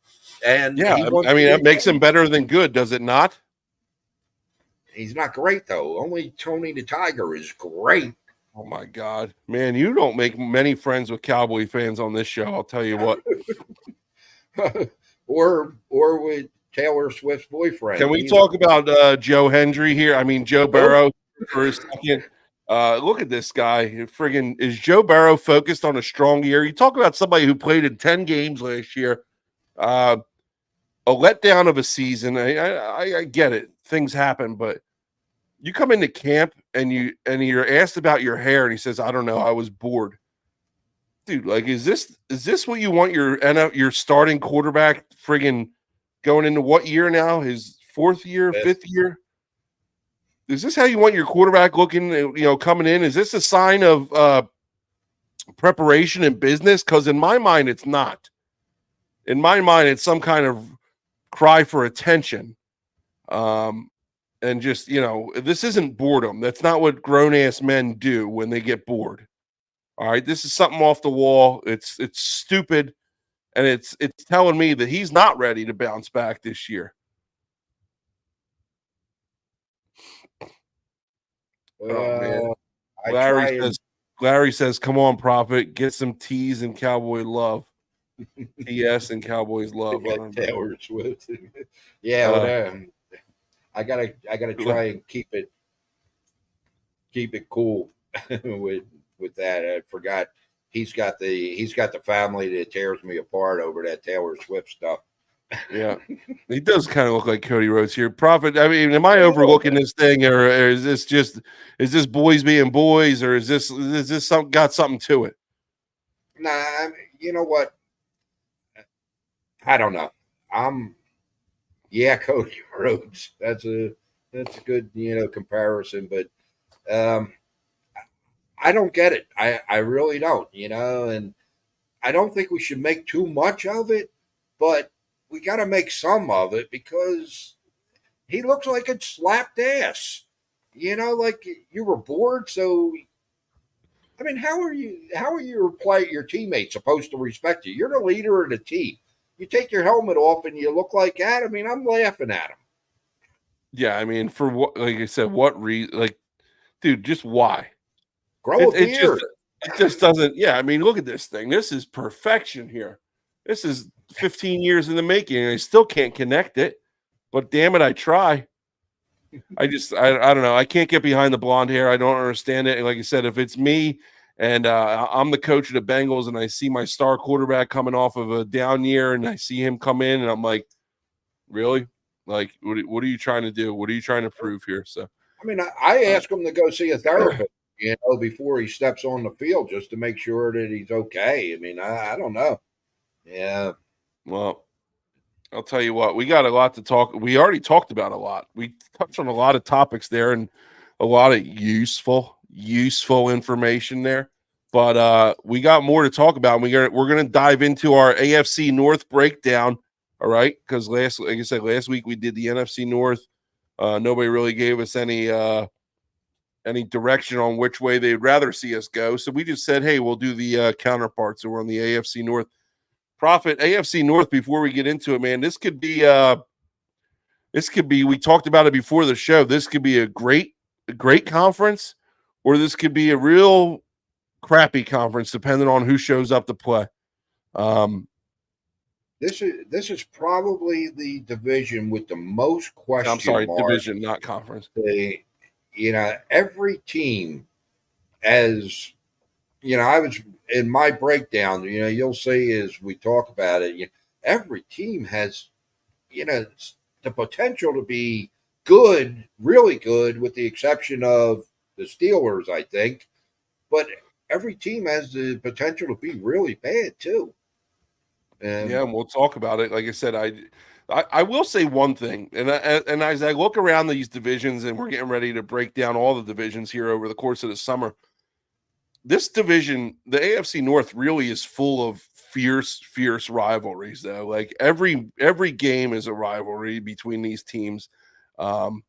[SPEAKER 2] And
[SPEAKER 1] Yeah,
[SPEAKER 2] he wants
[SPEAKER 1] I mean
[SPEAKER 2] to
[SPEAKER 1] that
[SPEAKER 2] get
[SPEAKER 1] makes him
[SPEAKER 2] paid.
[SPEAKER 1] better than good, does it not?
[SPEAKER 2] He's not great though. Only Tony the Tiger is great.
[SPEAKER 1] Oh my God, man, you don't make many friends with Cowboy fans on this show. I'll tell you what.
[SPEAKER 2] or with Taylor Swift's boyfriend.
[SPEAKER 1] Can we talk about Joe Hendry here? I mean Joe Burrow for a second. Look at this guy. Friggin' is Joe Burrow focused on a strong year? You talk about somebody who played in 10 games last year. A letdown of a season. I get it. Things happen, but you come into camp and you're asked about your hair, and he says, "I don't know. I was bored." Dude, like, is this what you want your starting quarterback friggin' going into what year now? His fourth year, fifth year? Is this how you want your quarterback looking, coming in? Is this a sign of preparation and business? Because in my mind, it's not. In my mind, it's some kind of cry for attention. And just, this isn't boredom. That's not what grown-ass men do when they get bored. All right, this is something off the wall. It's stupid, and it's telling me that he's not ready to bounce back this year. Oh man, Larry says, "Come on, Prophet, get some T's and Cowboy love." TS and Cowboys love.
[SPEAKER 2] Taylor Swift. Yeah, whatever. I gotta try and keep it cool with that. I forgot he's got the family that tears me apart over that Taylor Swift stuff.
[SPEAKER 1] Yeah, he does kind of look like Cody Rhodes here. Prophet, I mean, am I overlooking this thing, or is this boys being boys, or is this got something to it?
[SPEAKER 2] Nah, I mean, you know what? I don't know. Cody Rhodes. That's a good comparison, but I don't get it. I really don't. And I don't think we should make too much of it, but we got to make some of it because he looks like it slapped ass. Like you were bored, so. I mean, how are your teammates supposed to respect you? You're the leader of the team. You take your helmet off and you look like that. I mean, I'm laughing at him.
[SPEAKER 1] Yeah, I mean, for what, like I said, what reason? Like, dude, just why?
[SPEAKER 2] Grow a beard.
[SPEAKER 1] It just doesn't. Yeah, I mean, look at this thing. This is perfection here. This is 15 years in the making, and I still can't connect it. But damn it, I try. I don't know. I can't get behind the blonde hair. I don't understand it. And like I said, if it's me and I'm the coach of the Bengals and I see my star quarterback coming off of a down year and I see him come in and I'm like, really? Like, what are you trying to do? What are you trying to prove here? So,
[SPEAKER 2] I mean, I ask him to go see a therapist, before he steps on the field just to make sure that he's okay. I mean, I don't know. Yeah.
[SPEAKER 1] Well, I'll tell you what, we got a lot to talk. We already talked about a lot. We touched on a lot of topics there and a lot of useful information there. But we got more to talk about. We're gonna dive into our AFC North breakdown. All right, because like I said, last week we did the NFC North. Nobody really gave us any direction on which way they'd rather see us go. So we just said, hey, we'll do the counterparts. So we're on the AFC North. Prophet, AFC North, before we get into it, man, this could be, we talked about it before the show. This could be a great conference, or this could be a real crappy conference, depending on who shows up to play.
[SPEAKER 2] This is probably the division with the most question
[SPEAKER 1] I'm sorry,
[SPEAKER 2] marks.
[SPEAKER 1] division, not conference.
[SPEAKER 2] Every team, as I was in my breakdown. You'll see as we talk about it. Every team has, the potential to be good, really good, with the exception of the Steelers, I think. But every team has the potential to be really bad too.
[SPEAKER 1] Yeah, and we'll talk about it. Like I said, I will say one thing, and as I look around these divisions, and we're getting ready to break down all the divisions here over the course of the summer. This division, the AFC North, really is full of fierce rivalries. Though, like every game is a rivalry between these teams, and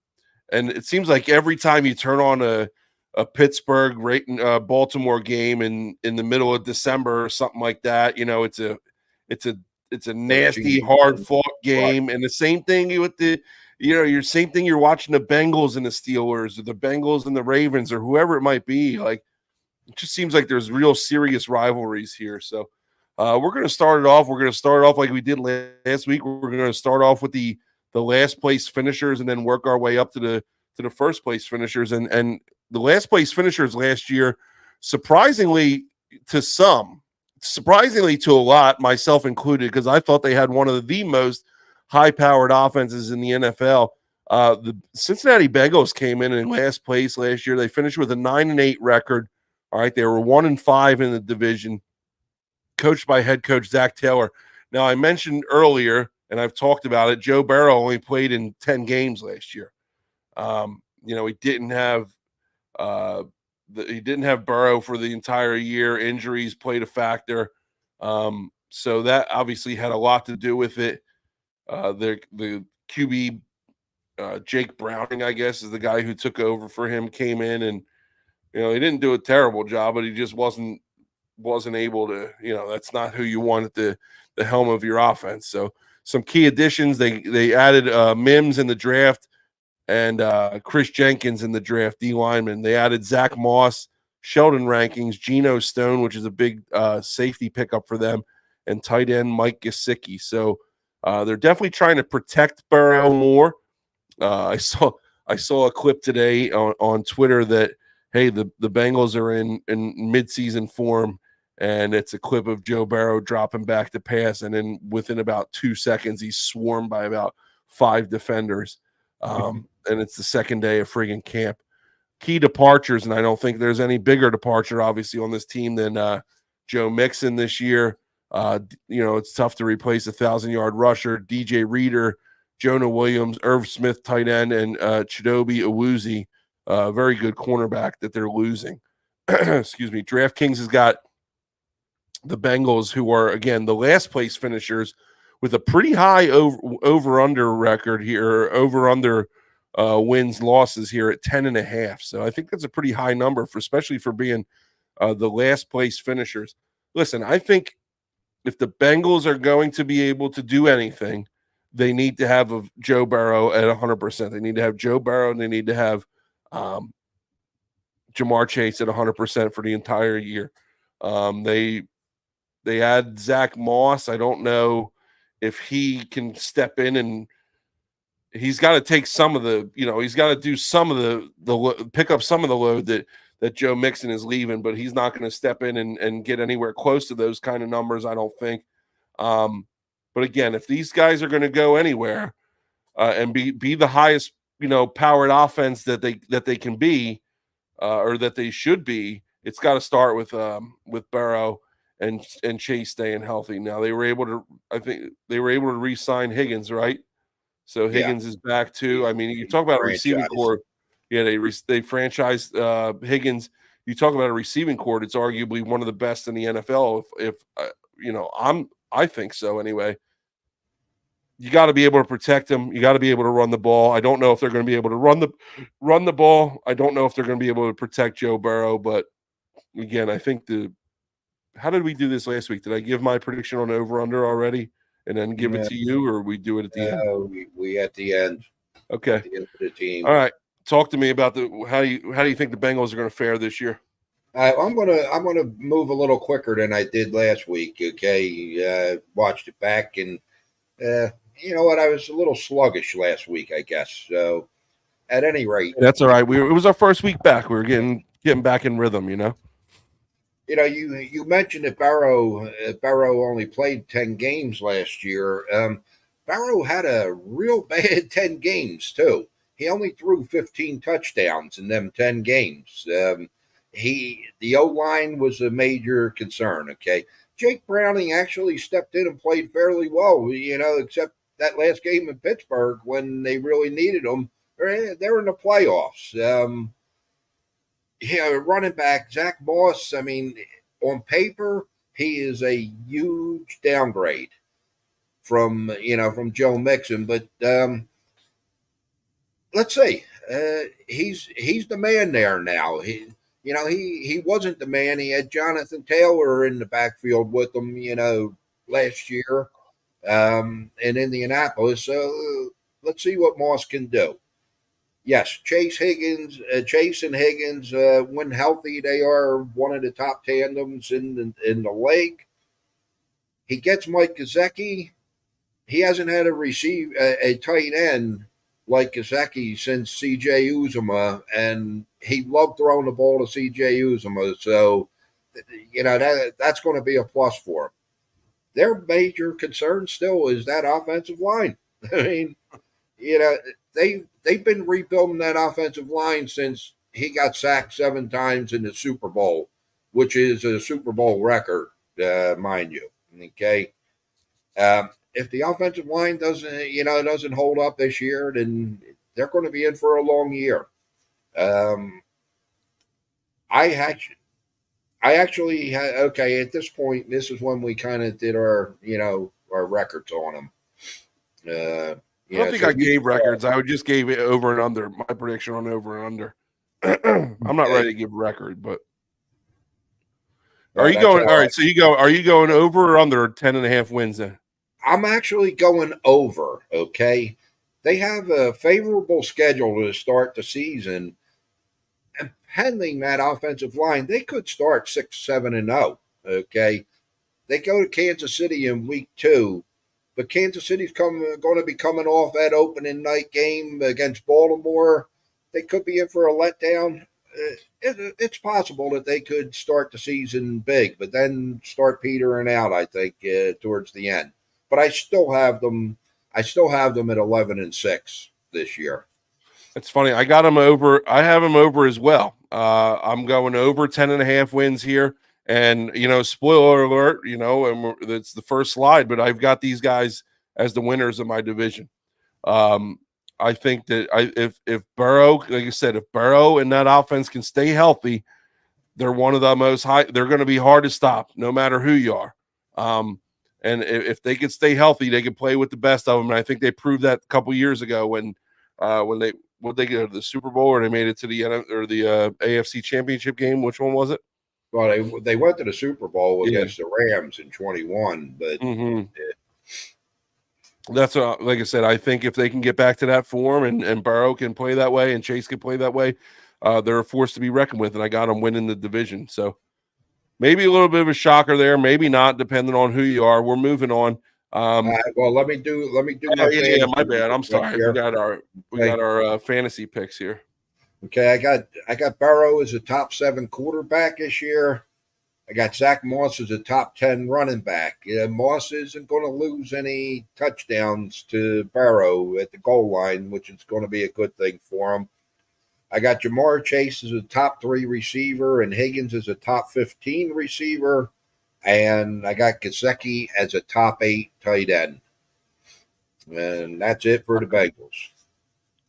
[SPEAKER 1] it seems like every time you turn on a Pittsburgh Baltimore game in the middle of December or something like that, it's a it's a nasty, hard fought game. And the same thing with your same thing. You're watching the Bengals and the Steelers, or the Bengals and the Ravens, or whoever it might be. Like, it just seems like there's real serious rivalries here. So we're going to start it off. We're going to start off like we did last week. We're going to start off with the last place finishers, and then work our way up to the first place finishers. And the last place finishers last year, surprisingly to some, surprisingly to a lot, myself included, because I thought they had one of the most high-powered offenses in the NFL. The Cincinnati Bengals came in last place last year. They finished with a 9-8 record. All right, they were 1-5 in the division, coached by head coach Zach Taylor. Now, I mentioned earlier, and I've talked about it, Joe Burrow only played in 10 games last year. He didn't have Burrow for the entire year. Injuries played a factor, so that obviously had a lot to do with it. The QB Jake Browning, I guess, is the guy who took over for him. Came in, and he didn't do a terrible job, but he just wasn't able to. That's not who you want at the helm of your offense. So some key additions. They added Mims in the draft, and Chris Jenkins in the draft, D lineman. They added Zach Moss, Sheldon Rankings, Geno Stone, which is a big safety pickup for them, and tight end Mike Gesicki. So they're definitely trying to protect Burrow more. I saw a clip today on Twitter that, hey, the Bengals are in midseason form, and it's a clip of Joe Burrow dropping back to pass, and then within about 2 seconds, he's swarmed by about 5 defenders. And it's the second day of friggin' camp. Key departures, and I don't think there's any bigger departure, obviously, on this team than Joe Mixon this year. It's tough to replace a 1,000-yard rusher, DJ Reader, Jonah Williams, Irv Smith, tight end, and Chidobe Awuzie, very good cornerback that they're losing. Excuse me. DraftKings has got the Bengals, who are, again, the last place finishers, with a pretty high over-under record here, over-under wins, losses here at 10.5. So I think that's a pretty high number, especially for being the last place finishers. Listen, I think if the Bengals are going to be able to do anything, they need to have Joe Burrow at 100%. They need to have Joe Burrow, and they need to have Jamar Chase at 100% for the entire year. They add Zach Moss. I don't know if he can step in, and he's got to take some of the, he's got to do some of the pick up some of the load that Joe Mixon is leaving, but he's not going to step in and get anywhere close to those kind of numbers, I don't think. But again, if these guys are going to go anywhere and be the highest, powered offense that they can be, or that they should be, it's got to start with Burrow and Chase staying healthy. Now I think they were able to re-sign Higgins, right? So Higgins is back too. I mean, you talk about a receiving core. Yeah, they franchised Higgins. You talk about a receiving core. It's arguably one of the best in the NFL. If I think so anyway. You got to be able to protect them. You got to be able to run the ball. I don't know if they're going to be able to run the ball. I don't know if they're going to be able to protect Joe Burrow. But again, I think how did we do this last week? Did I give my prediction on over/under already, and then give it to you, or we do it at the end?
[SPEAKER 2] We at the end.
[SPEAKER 1] Okay.
[SPEAKER 2] At the end of the team.
[SPEAKER 1] All right. Talk to me about how do you think the Bengals are going to fare this year?
[SPEAKER 2] I'm gonna move a little quicker than I did last week. Okay, watched it back, and you know what? I was a little sluggish last week, I guess. So, at any rate,
[SPEAKER 1] that's all right. It was our first week back. We were getting back in rhythm.
[SPEAKER 2] You mentioned that Burrow only played 10 games last year. Burrow had a real bad 10 games too. He only threw 15 touchdowns in them 10 games. the O-line was a major concern, okay? Jake Browning actually stepped in and played fairly well, except that last game in Pittsburgh when they really needed him. They're in the playoffs. Running back Zach Moss, I mean, on paper, he is a huge downgrade from Joe Mixon, but let's see. He's the man there now. He wasn't the man. He had Jonathan Taylor in the backfield with him, last year in Indianapolis. So let's see what Moss can do. Yes, Chase and Higgins, when healthy, they are one of the top tandems in the league. He gets Mike Gesicki. He hasn't had a tight end like Gesicki since C.J. Uzomah, and he loved throwing the ball to C.J. Uzomah. So, that's going to be a plus for him. Their major concern still is that offensive line. I mean, they've been rebuilding that offensive line since he got sacked 7 times in the Super Bowl, which is a Super Bowl record, mind you. Okay. If the offensive line doesn't hold up this year, then they're going to be in for a long year. I actually okay, at this point, this is when we kind of did our records on them.
[SPEAKER 1] I don't think I gave records. I just gave it over and under. My prediction on over and under. I'm not ready to give a record, but are you going? All right. So are you going over or under 10.5 wins then?
[SPEAKER 2] I'm actually going over. Okay. They have a favorable schedule to start the season. And pending that offensive line, they could start 6-7-0. Okay. They go to Kansas City in week 2. But Kansas City's going to be coming off that opening night game against Baltimore. They could be in for a letdown. It's possible that they could start the season big, but then start petering out, I think, towards the end. But I still have them at 11-6 this year.
[SPEAKER 1] It's funny. I got them over. I have them over as well. I'm going over 10.5 wins here. And, spoiler alert, and it's the first slide, but I've got these guys as the winners of my division. I think that if Burrow, like I said, if Burrow and that offense can stay healthy, they're one of the most high. They're going to be hard to stop no matter who you are. And if they can stay healthy, they can play with the best of them. And I think they proved that a couple years ago when they go to the Super Bowl or they made it to the AFC Championship game. Which one was it?
[SPEAKER 2] Well, they went to the Super Bowl against the Rams in 21, but
[SPEAKER 1] that's like I said. I think if they can get back to that form and Burrow can play that way and Chase can play that way, they're a force to be reckoned with. And I got them winning the division. So maybe a little bit of a shocker there, maybe not, depending on who you are. We're moving on.
[SPEAKER 2] Well, let me do.
[SPEAKER 1] My bad. I'm sorry. We got our fantasy picks here.
[SPEAKER 2] Okay, I got Burrow as a top 7 quarterback this year. I got Zach Moss as a top 10 running back. Moss isn't going to lose any touchdowns to Burrow at the goal line, which is going to be a good thing for him. I got Jamar Chase as a top 3 receiver and Higgins as a top 15 receiver. And I got Gesicki as a top 8 tight end. And that's it for the Bengals.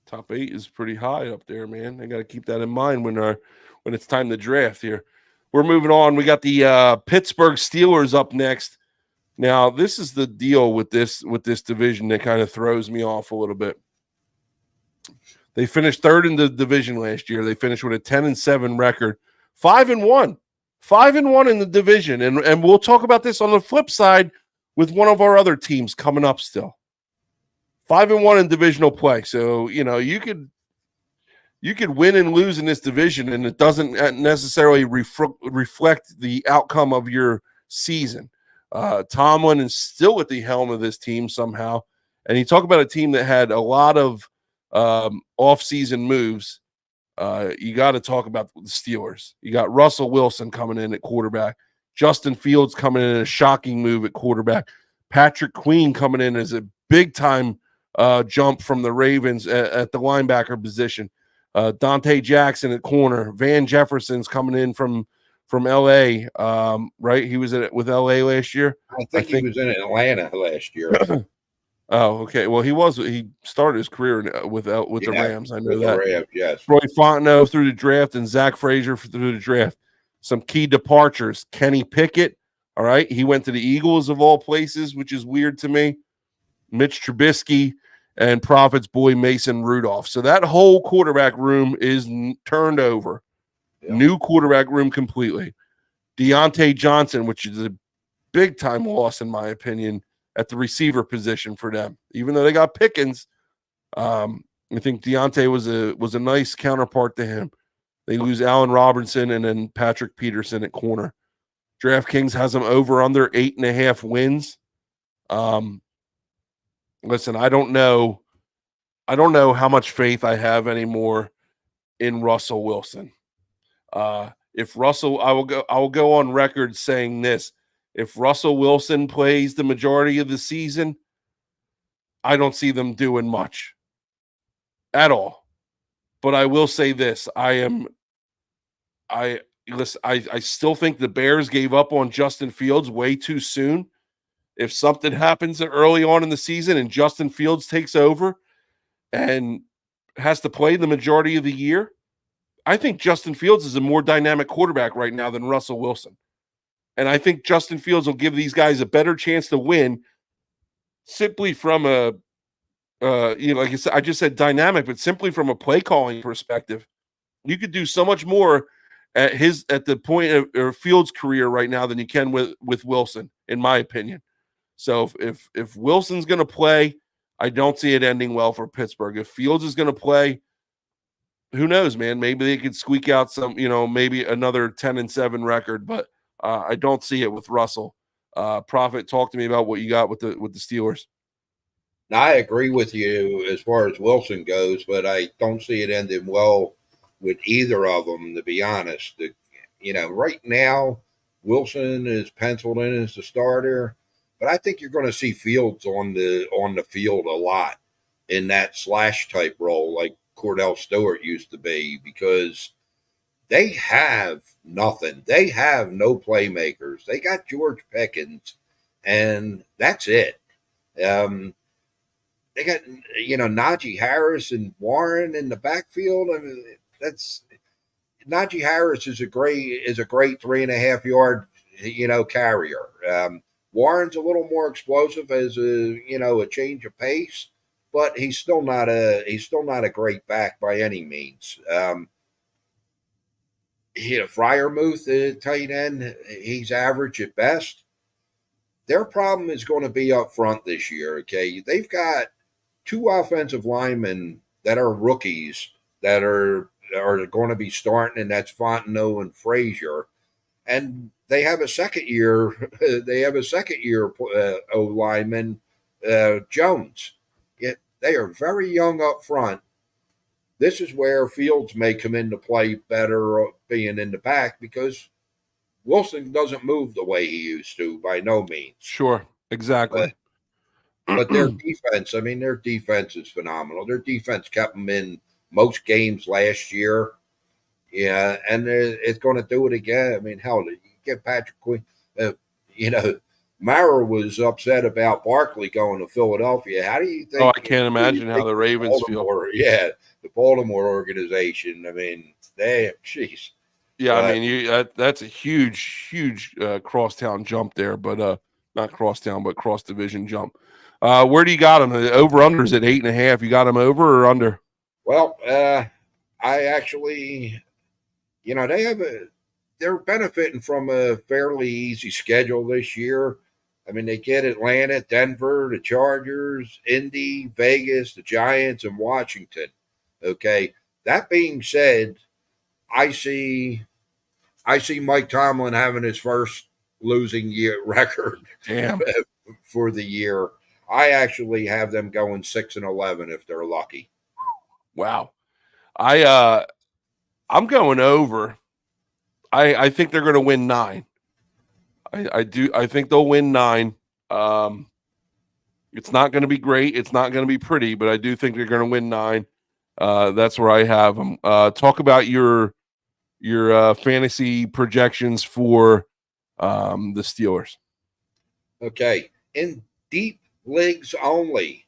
[SPEAKER 1] Top 8 is pretty high up there, man. I got to keep that in mind when it's time to draft here. We're moving on. We got the Pittsburgh Steelers up next. Now, this is the deal with this division that kind of throws me off a little bit. They finished 3rd in the division last year. They finished with a 10-7 record, 5-1. 5-1 in the division. And we'll talk about this on the flip side with one of our other teams coming up still. 5-1 in divisional play. So, you could win and lose in this division, and it doesn't necessarily reflect the outcome of your season. Tomlin is still at the helm of this team somehow. And you talk about a team that had a lot of off-season moves. You got to talk about the Steelers. You got Russell Wilson coming in at quarterback. Justin Fields coming in a shocking move at quarterback. Patrick Queen coming in as a big-time jump from the Ravens at the linebacker position. Dante Jackson at corner. Van Jefferson's coming in from LA. Right? He was with LA last year.
[SPEAKER 2] I think he was in Atlanta last year.
[SPEAKER 1] Oh, okay. Well, he started his career with the Rams. I know
[SPEAKER 2] with
[SPEAKER 1] that.
[SPEAKER 2] The Rams, yes.
[SPEAKER 1] Roy Fontenot through the draft and Zach Frazier through the draft. Some key departures. Kenny Pickett. All right. He went to the Eagles of all places, which is weird to me. Mitch Trubisky and Prophet's boy Mason Rudolph. So that whole quarterback room is turned over. Yeah. New quarterback room completely. Deontay Johnson, which is a big time loss in my opinion at the receiver position for them. Even though they got Pickens, I think Deontay was a nice counterpart to him. They lose Allen Robinson and then Patrick Peterson at corner. DraftKings has them over under 8.5 wins. Listen, I don't know how much faith I have anymore in Russell Wilson. If Russell, I will go on record saying this. If Russell Wilson plays the majority of the season, I don't see them doing much at all. But I will say this. I still think the Bears gave up on Justin Fields way too soon. If something happens early on in the season and Justin Fields takes over and has to play the majority of the year, I think Justin Fields is a more dynamic quarterback right now than Russell Wilson. And I think Justin Fields will give these guys a better chance to win simply from like I said, I just said dynamic, but simply from a play calling perspective. You could do so much more at the point of Fields' career right now than you can with Wilson, in my opinion. So if Wilson's going to play, I don't see it ending well for Pittsburgh. If Fields is going to play, who knows, man? Maybe they could squeak out some, maybe another 10-7 record, but I don't see it with Russell. Prophet, talk to me about what you got with the Steelers.
[SPEAKER 2] Now, I agree with you as far as Wilson goes, but I don't see it ending well with either of them, to be honest. Right now, Wilson is penciled in as the starter, but I think you're going to see Fields on the field a lot in that slash type role like Cordell Stewart used to be, because they have nothing. They have no playmakers. They got George Pickens, and that's it. They got Najee Harris and Warren in the backfield. I mean, that's Najee Harris is a great 3.5 yard carrier. Warren's a little more explosive as a change of pace, but he's still not a great back by any means. Freiermuth, the tight end, he's average at best. Their problem is going to be up front this year. Okay, they've got 2 offensive linemen that are rookies that are going to be starting, and that's Fontenot and Frazier. And they have a second year O lineman, Jones. Yet they are very young up front. This is where Fields may come into play better being in the back, because Wilson doesn't move the way he used to, by no means.
[SPEAKER 1] Sure, exactly.
[SPEAKER 2] But their defense is phenomenal. Their defense kept them in most games last year. Yeah, and it's going to do it again. I mean, hell, you get Patrick Quinn. Mara was upset about Barkley going to Philadelphia. How do you think?
[SPEAKER 1] Oh, I can't imagine how the Ravens feel.
[SPEAKER 2] Yeah, the Baltimore organization. I mean, jeez.
[SPEAKER 1] Yeah, I mean, that's a huge crosstown jump there, but not crosstown, but cross division jump. Where do you got them? The over-unders at 8.5. You got them over or under?
[SPEAKER 2] Well, I actually, they're benefiting from a fairly easy schedule this year. I mean, they get Atlanta, Denver, the Chargers, Indy, Vegas, the Giants, and Washington. Okay. That being said, I see Mike Tomlin having his first losing year record for the year. I actually have them going 6-11 if they're lucky.
[SPEAKER 1] Wow. I'm going over. I think they're going to win 9. I do. I think they'll win 9. It's not going to be great. It's not going to be pretty, but I do think they're going to win 9. That's where I have them. Talk about your fantasy projections for the Steelers.
[SPEAKER 2] Okay. In deep leagues only,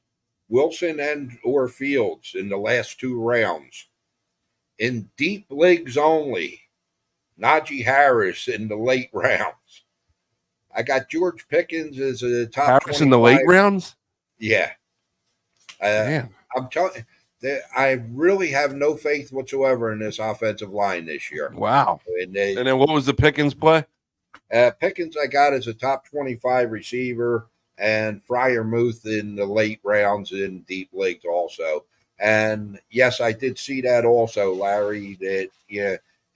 [SPEAKER 2] Wilson and or Fields in the last 2 rounds. In deep leagues only, Najee Harris in the late rounds. I got George Pickens as a top
[SPEAKER 1] Harris in the late
[SPEAKER 2] 25.
[SPEAKER 1] rounds.
[SPEAKER 2] Yeah.
[SPEAKER 1] Man,
[SPEAKER 2] I'm telling you, I really have no faith whatsoever in this offensive line this year.
[SPEAKER 1] wow.
[SPEAKER 2] And
[SPEAKER 1] And then what was the Pickens play?
[SPEAKER 2] Pickens I got as a top 25 receiver, and Freiermuth in the late rounds in deep leagues also. And yes, I did see that also, Larry. That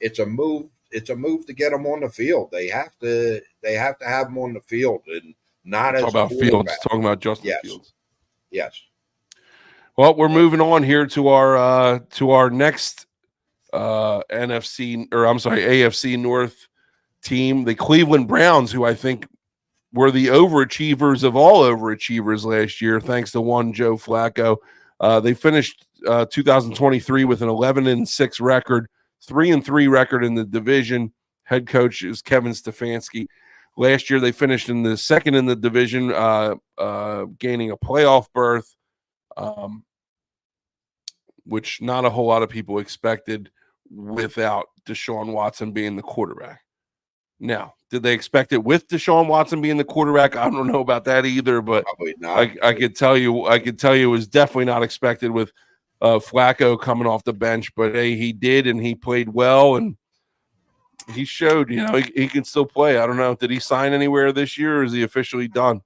[SPEAKER 2] it's a move. It's a move to get them on the field. They have to. They have to have them on the field, and not
[SPEAKER 1] Talk
[SPEAKER 2] as a
[SPEAKER 1] about Fields.
[SPEAKER 2] quarterback.
[SPEAKER 1] Talking about Justin
[SPEAKER 2] Yes.
[SPEAKER 1] Fields.
[SPEAKER 2] Yes.
[SPEAKER 1] Well, we're moving on here to our next NFC, or I'm sorry, AFC North team, the Cleveland Browns, who I think were the overachievers of all overachievers last year, thanks to one Joe Flacco. They finished 2023 with an 11-6 record, 3-3 record in the division. Head coach is Kevin Stefanski. Last year, they finished in the second in the division, gaining a playoff berth, which not a whole lot of people expected without Deshaun Watson being the quarterback. Now, did they expect it with Deshaun Watson being the quarterback? I don't know about that either, but
[SPEAKER 2] Probably not.
[SPEAKER 1] I could tell you it was definitely not expected with Flacco coming off the bench. But hey, he did, and he played well, and he showed, he can still play. I don't know. Did he sign anywhere this year, or is he officially done?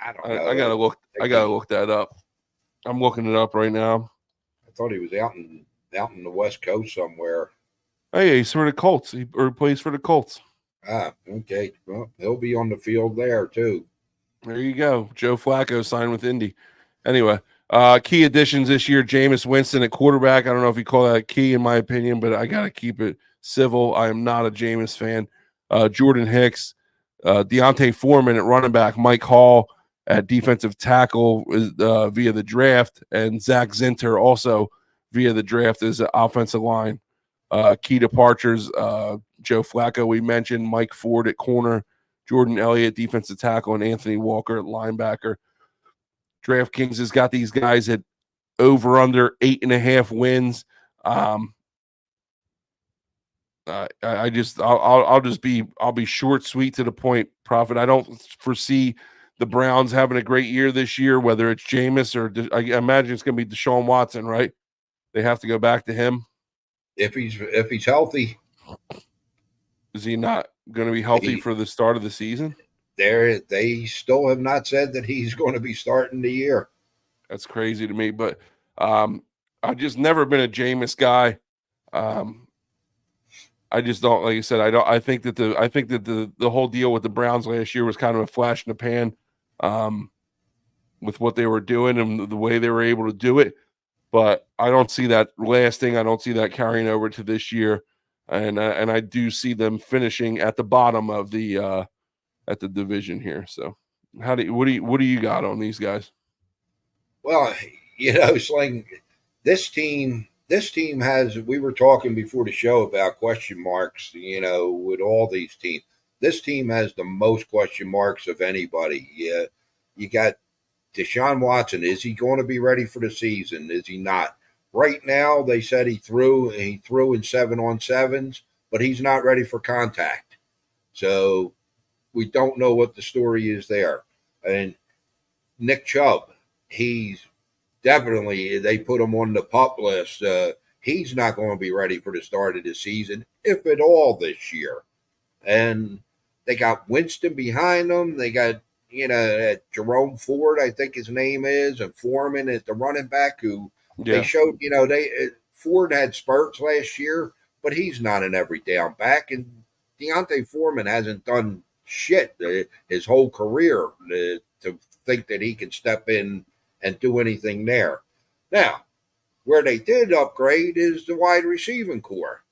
[SPEAKER 2] I don't know.
[SPEAKER 1] I gotta look. I gotta look that up. I'm looking it up right now.
[SPEAKER 2] I thought he was out in the West Coast somewhere.
[SPEAKER 1] Oh yeah, he's for the Colts. He plays for the Colts.
[SPEAKER 2] Ah, okay. Well, he'll be on the field there too.
[SPEAKER 1] There you go. Joe Flacco signed with Indy. Anyway, key additions this year: Jameis Winston at quarterback. I don't know if you call that key in my opinion, but I gotta keep it civil. I am not a Jameis fan. Jordan Hicks, Deontay Foreman at running back, Mike Hall at defensive tackle via the draft, and Zach Zinter also via the draft as an offensive line. Key departures: Joe Flacco, we mentioned, Mike Ford at corner, Jordan Elliott, defensive tackle, and Anthony Walker at linebacker. DraftKings has got these guys at over under 8.5 wins. I'll be short, sweet, to the point, Prophet. I don't foresee the Browns having a great year this year, whether it's Jameis or I imagine it's going to be Deshaun Watson, right? They have to go back to him.
[SPEAKER 2] If he's healthy.
[SPEAKER 1] Is he not going to be healthy for the start of the season?
[SPEAKER 2] They still have not said that he's going to be starting the year.
[SPEAKER 1] That's crazy to me, but I've just never been a Jameis guy. I just don't, like I said, I think that the whole deal with the Browns last year was kind of a flash in the pan with what they were doing and the way they were able to do it. But I don't see that lasting. I don't see that carrying over to this year. And I do see them finishing at the bottom of the at the division here. So what do you got on these guys?
[SPEAKER 2] Well, Sling, this team has, we were talking before the show about question marks, with all these teams. This team has the most question marks of anybody. Yeah. You got Deshaun Watson. Is he going to be ready for the season? Is he not? Right now, they said he threw in 7-on-7s, but he's not ready for contact. So we don't know what the story is there. And Nick Chubb, he's definitely, they put him on the pup list. He's not going to be ready for the start of the season, if at all, this year. And they got Winston behind them. They got, Jerome Ford, I think his name is, and Foreman at the running back, who they showed, Ford had spurts last year, but he's not an every down back. And Deontay Foreman hasn't done shit his whole career to think that he can step in and do anything there. Now, where they did upgrade is the wide receiving core.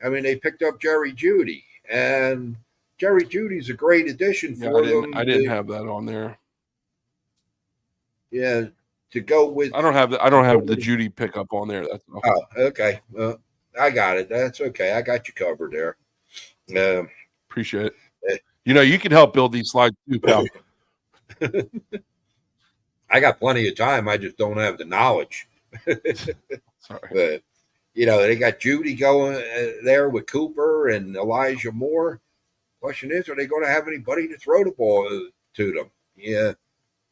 [SPEAKER 2] I mean, they picked up Jerry Jeudy, and Jerry Judy's a great addition for them.
[SPEAKER 1] I didn't have that on there.
[SPEAKER 2] Yeah, to go with.
[SPEAKER 1] I don't have the Judy pickup on there. That's all.
[SPEAKER 2] Oh, okay. I got it. That's okay. I got you covered there.
[SPEAKER 1] Appreciate it. You can help build these slides too, pal.
[SPEAKER 2] I got plenty of time. I just don't have the knowledge.
[SPEAKER 1] Sorry.
[SPEAKER 2] But they got Judy going there with Cooper and Elijah Moore. Question is, are they going to have anybody to throw the ball to them? Yeah.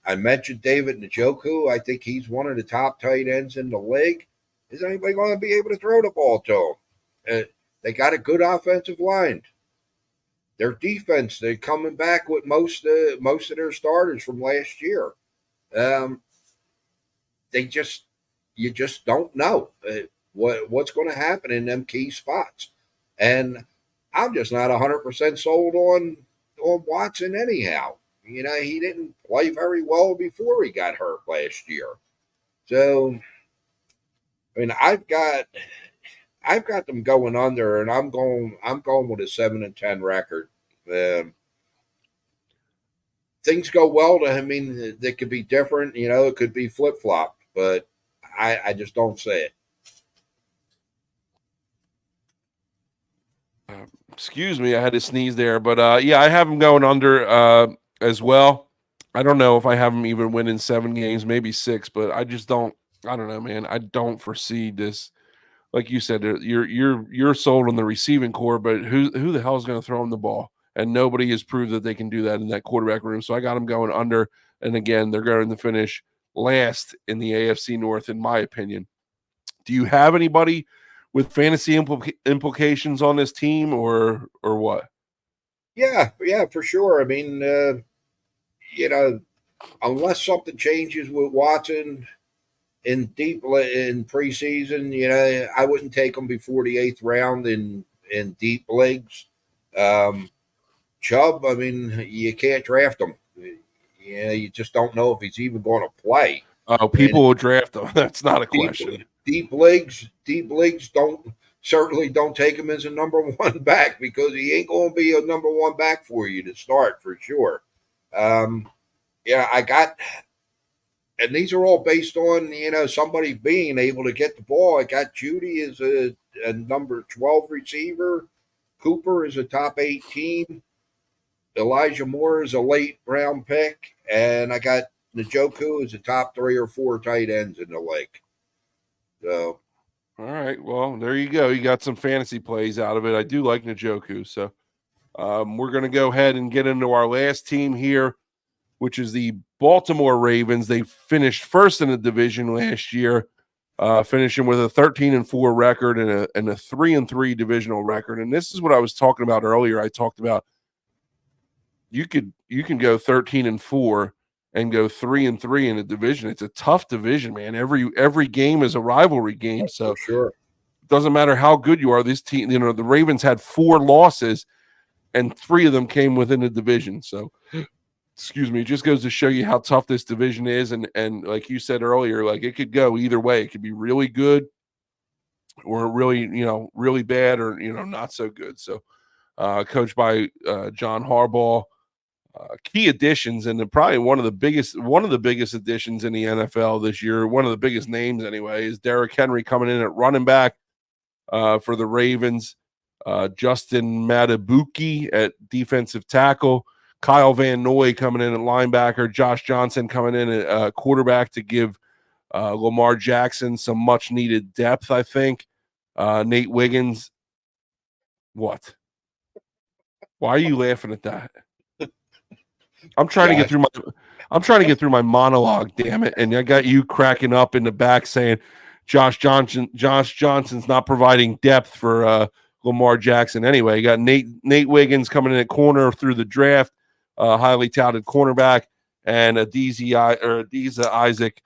[SPEAKER 2] I mentioned David Njoku. I think he's one of the top tight ends in the league. Is anybody going to be able to throw the ball to him? They got a good offensive line. Their defense, they're coming back with most of their starters from last year. You just don't know what's going to happen in them key spots. And I'm just not 100% sold on Watson anyhow. He didn't play very well before he got hurt last year. So, I mean, I've got them going under, and I'm going with a 7-10 record. Things go well to him. I mean, they could be different. It could be flip flop, but I just don't see it.
[SPEAKER 1] Excuse me, I had to sneeze there, but yeah, I have him going under as well. I don't know if I have him even winning 7 games, maybe 6, but I just don't. I don't know, man. I don't foresee this. Like you said, you're sold on the receiving core, but who the hell is going to throw him the ball? And nobody has proved that they can do that in that quarterback room. So I got them going under. And again, they're going to finish last in the AFC North, in my opinion. Do you have anybody with fantasy implications on this team, or what?
[SPEAKER 2] Yeah, for sure. I mean, unless something changes with Watson in preseason, I wouldn't take him before the 8th round in deep leagues. Chubb, I mean, you can't draft him. You just don't know if he's even going to play.
[SPEAKER 1] Oh, people will draft him. That's not a question.
[SPEAKER 2] Deep leagues certainly don't take him as a number 1 back, because he ain't going to be a number 1 back for you to start for sure. And these are all based on, somebody being able to get the ball. I got Judy as a number 12 receiver. Cooper is a top 18. Elijah Moore is a late round pick. And I got Njoku as a top 3 or 4 tight ends in the league. So.
[SPEAKER 1] All right. Well, there you go. You got some fantasy plays out of it. I do like Njoku. So we're going to go ahead and get into our last team here, which is the Baltimore Ravens. They finished first in the division last year, finishing with a 13-4 record and a 3-3 divisional record. And this is what I was talking about earlier. I talked about you can go 13-4 and go 3-3 in a division. It's a tough division, man. Every game is a rivalry game. So
[SPEAKER 2] for sure,
[SPEAKER 1] it doesn't matter how good you are. This team, the Ravens had 4 losses, and 3 of them came within the division. So. Excuse me, it just goes to show you how tough this division is. And like you said earlier, like it could go either way. It could be really good or really, really bad, or, not so good. So coached by John Harbaugh, key additions, and probably one of the biggest additions in the NFL this year, one of the biggest names anyway, is Derrick Henry coming in at running back for the Ravens, Justin Matabuki at defensive tackle, Kyle Van Noy coming in at linebacker, Josh Johnson coming in at quarterback to give Lamar Jackson some much-needed depth, I think. Nate Wiggins. What? Why are you laughing at that? I'm trying to get through my monologue, damn it, and I got you cracking up in the back saying Josh Johnson's not providing depth for Lamar Jackson. Anyway, you got Nate Wiggins coming in at corner through the draft. Highly touted cornerback, and Adiza Isaac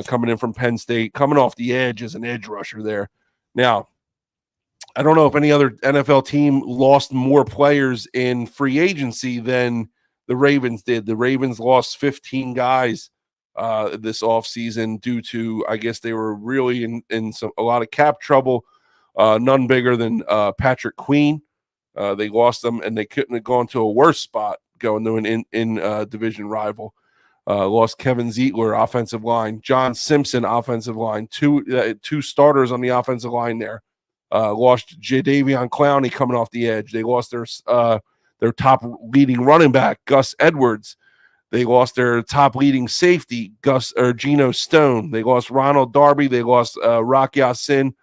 [SPEAKER 1] coming in from Penn State, coming off the edge as an edge rusher there. Now, I don't know if any other NFL team lost more players in free agency than the Ravens did. The Ravens lost 15 guys this offseason due to, I guess they were really in a lot of cap trouble, none bigger than Patrick Queen. They lost them, and they couldn't have gone to a worse spot going to an in division rival. Lost Kevin Zietler, offensive line. John Simpson, offensive line. Two starters on the offensive line there. Lost Jadavion Clowney coming off the edge. They lost their top leading running back, Gus Edwards. They lost their top leading safety, Geno Stone. They lost Ronald Darby. They lost Rock Ya-Sin,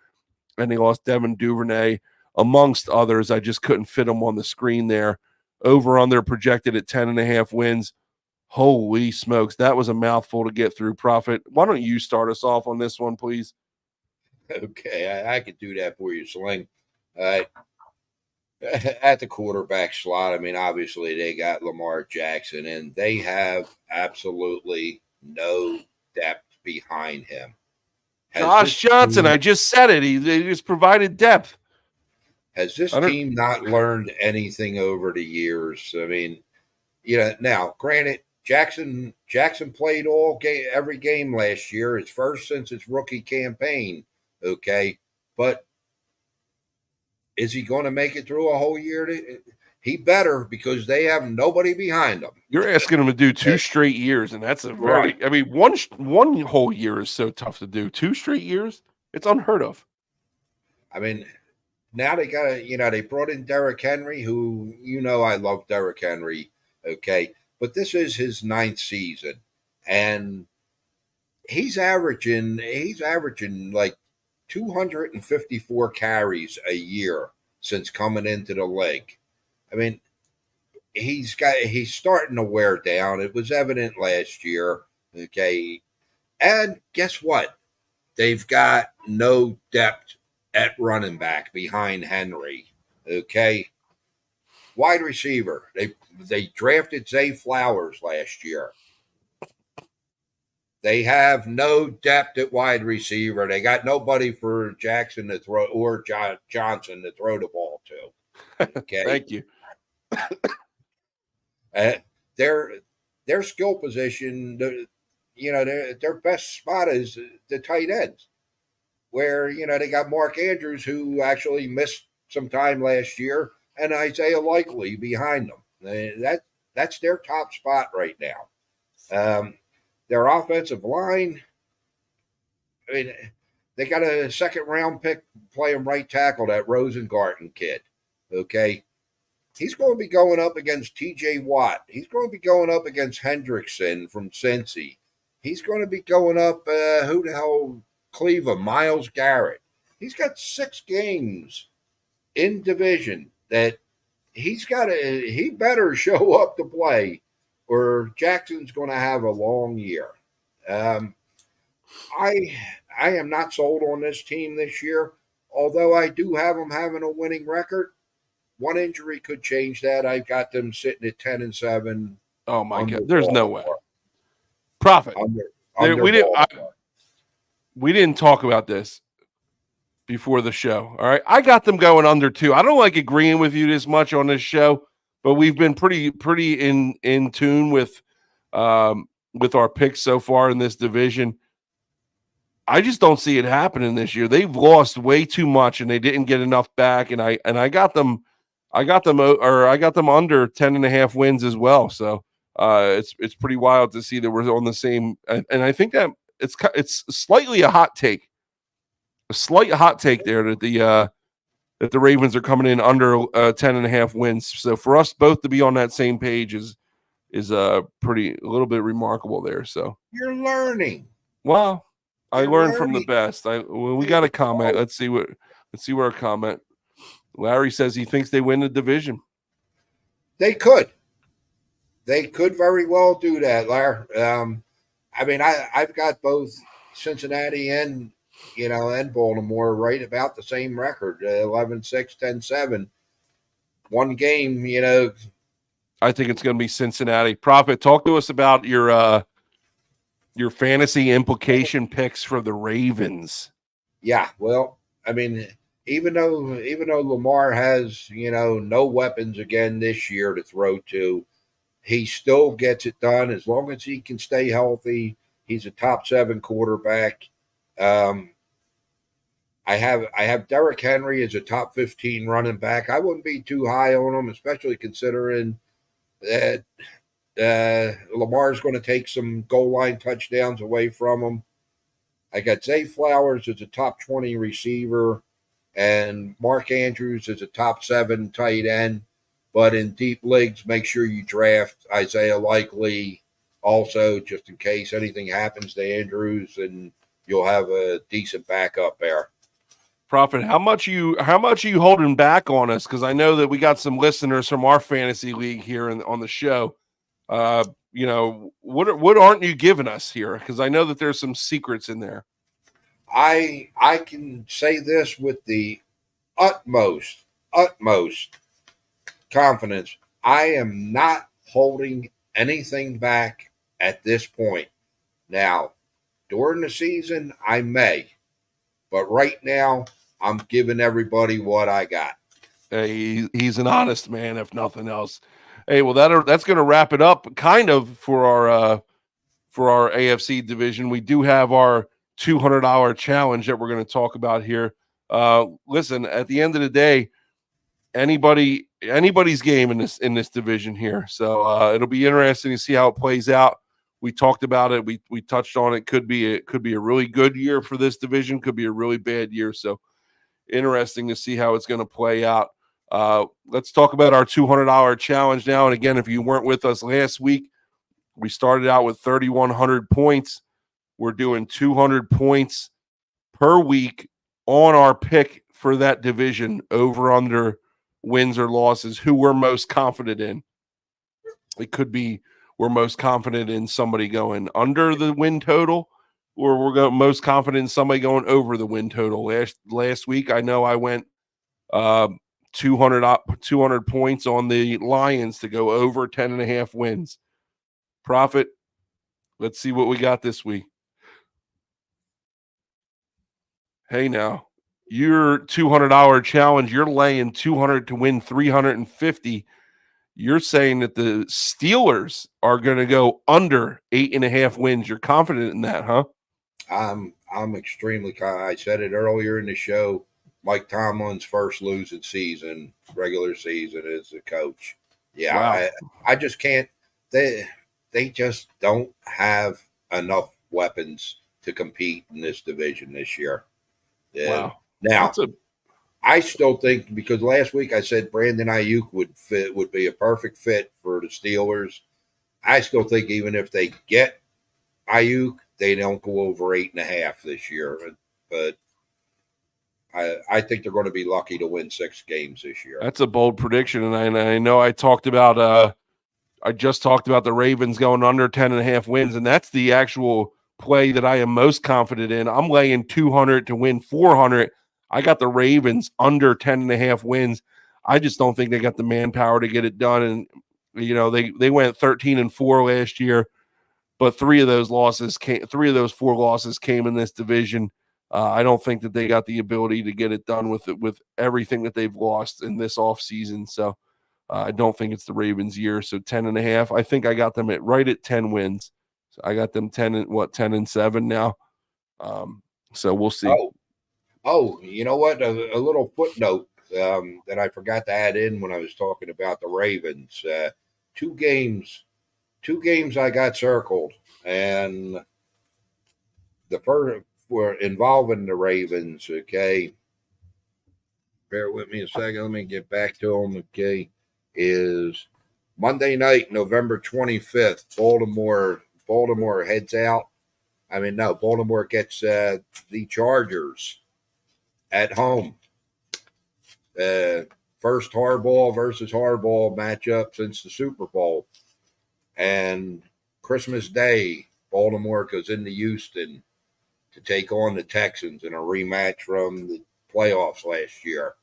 [SPEAKER 1] and they lost Devin Duvernay, amongst others. I just couldn't fit them on the screen there. Over under projected at 10.5 wins. Holy smokes, that was a mouthful to get through. Prophet, why don't you start us off on this one, please?
[SPEAKER 2] Okay, I could do that for you, Sling. At the quarterback slot, I mean, obviously they got Lamar Jackson, and they have absolutely no depth behind him.
[SPEAKER 1] Josh Johnson, I just said it. They just provided depth.
[SPEAKER 2] Has this team not learned anything over the years? I mean, now, granted, Jackson played every game last year, his first since his rookie campaign. Okay, but is he going to make it through a whole year? He better, because they have nobody behind him.
[SPEAKER 1] You're asking him to do 2 straight years, and that's a very. Right. I mean, one whole year is so tough to do. 2 straight years, it's unheard of.
[SPEAKER 2] I mean, now they got they brought in Derrick Henry, who I love Derrick Henry. Okay, but this is his 9th season, and he's averaging like 254 carries a year since coming into the league. I mean, he's starting to wear down. It was evident last year. Okay, and guess what? They've got no depth at running back behind Henry. Okay, wide receiver. They drafted Zay Flowers last year. They have no depth at wide receiver. They got nobody for Jackson to throw, or Johnson to throw the ball to. Okay,
[SPEAKER 1] thank you.
[SPEAKER 2] Their skill position, their best spot is the tight ends, where they got Mark Andrews, who actually missed some time last year, and Isaiah Likely behind them. That's their top spot right now. Their offensive line, I mean, they got a 2nd-round pick playing right tackle, that Rosengarten kid. Okay, he's going to be going up against T.J. Watt. He's going to be going up against Hendrickson from Cincy. He's going to be going up, who the hell, Cleveland, Myles Garrett. He's got 6 games in division that he better show up to play, or Jackson's going to have a long year. I am not sold on this team this year, although I do have them having a winning record. One injury could change that. I've got them sitting at 10-7.
[SPEAKER 1] Oh my God! There's no way. Prophet. We didn't talk about this before the show. All right, I got them going under 2. I don't like agreeing with you this much on this show, but we've been pretty in tune with our picks so far in this division. I just don't see it happening this year. They've lost way too much, and they didn't get enough back. And I got them under 10.5 wins as well. So it's pretty wild to see that we're on the same. And I think that it's slightly a hot take, there that the Ravens are coming in under 10.5 wins. So for us both to be on that same page is a little bit remarkable there. So
[SPEAKER 2] you're learning.
[SPEAKER 1] Well, I learned from the best. We got a comment. Let's see what our comment. Larry says he thinks they win the division.
[SPEAKER 2] They could very well do that, Larry. I mean, I've got both Cincinnati and Baltimore right about the same record, 11-6, 10-7. One game,
[SPEAKER 1] I think it's going to be Cincinnati. Prophet, talk to us about your fantasy implication picks for the Ravens.
[SPEAKER 2] Yeah, well, I mean, even though Lamar has, no weapons again this year to throw to, he still gets it done as long as he can stay healthy. He's a top 7 quarterback. I have Derrick Henry as a top 15 running back. I wouldn't be too high on him, especially considering that Lamar's going to take some goal line touchdowns away from him. I got Zay Flowers as a top 20 receiver and Mark Andrews as a top 7 tight end. But in deep leagues, make sure you draft Isaiah Likely also, just in case anything happens to Andrews, and you'll have a decent backup there.
[SPEAKER 1] Prophet, how much are you holding back on us? Because I know that we got some listeners from our fantasy league here on the show. What aren't you giving us here? Because I know that there's some secrets in there.
[SPEAKER 2] I can say this with the utmost confidence. I am not holding anything back at this point. Now, during the season, I may, but right now, I'm giving everybody what I got.
[SPEAKER 1] Hey, he's an honest man, if nothing else. Hey, well, that's going to wrap it up, kind of, for our AFC division. We do have our $200 challenge that we're going to talk about here. Listen, at the end of the day, anybody's game in this division here. So it'll be interesting to see how it plays out. We talked about it. We touched on it. Could be a really good year for this division. Could be a really bad year. So interesting to see how it's going to play out. Let's talk about our $200 challenge now. And again, if you weren't with us last week, we started out with 3,100 points. We're doing 200 points per week on our pick for that division, over under wins or losses, who we're most confident in. It could be we're most confident in somebody going under the win total, or we're most confident in somebody going over the win total. Last week, I know I went 200 points on the Lions to go over 10.5 wins. Prophet, let's see what we got this week. Hey, now, your $200 challenge, you're laying 200 to win 350. You're saying that the Steelers are going to go under 8.5 wins. You're confident in that, huh?
[SPEAKER 2] I'm extremely confident. I said it earlier in the show. Mike Tomlin's first losing season, regular season, as a coach. Yeah, wow. I just can't. They just don't have enough weapons to compete in this division this year.
[SPEAKER 1] Wow.
[SPEAKER 2] Now, I still think, because last week I said Brandon Ayuk would be a perfect fit for the Steelers. I still think even if they get Ayuk, they don't go over 8.5 this year. But I think they're going to be lucky to win 6 games this year.
[SPEAKER 1] That's a bold prediction, and I know I just talked about the Ravens going under 10.5 wins, and that's the actual play that I am most confident in. I'm laying 200 to win 400. I got the Ravens under 10.5 wins. I just don't think they got the manpower to get it done. And, they went 13-4 last year, but 3 of those 4 losses came in this division. I don't think that they got the ability to get it done with everything that they've lost in this offseason. So I don't think it's the Ravens' year. So 10.5. I think I got them right at 10 wins. So I got them 10-7 now. So we'll see.
[SPEAKER 2] Oh, you know what? A little footnote that I forgot to add in when I was talking about the Ravens. 2 games I got circled, and the first were involving the Ravens. Okay, bear with me a second. Let me get back to them. Okay, is Monday night, November 25th. Baltimore heads out. Baltimore gets the Chargers at home. First Harbaugh versus Harbaugh matchup since the Super Bowl. And Christmas Day, Baltimore goes into Houston to take on the Texans in a rematch from the playoffs last year.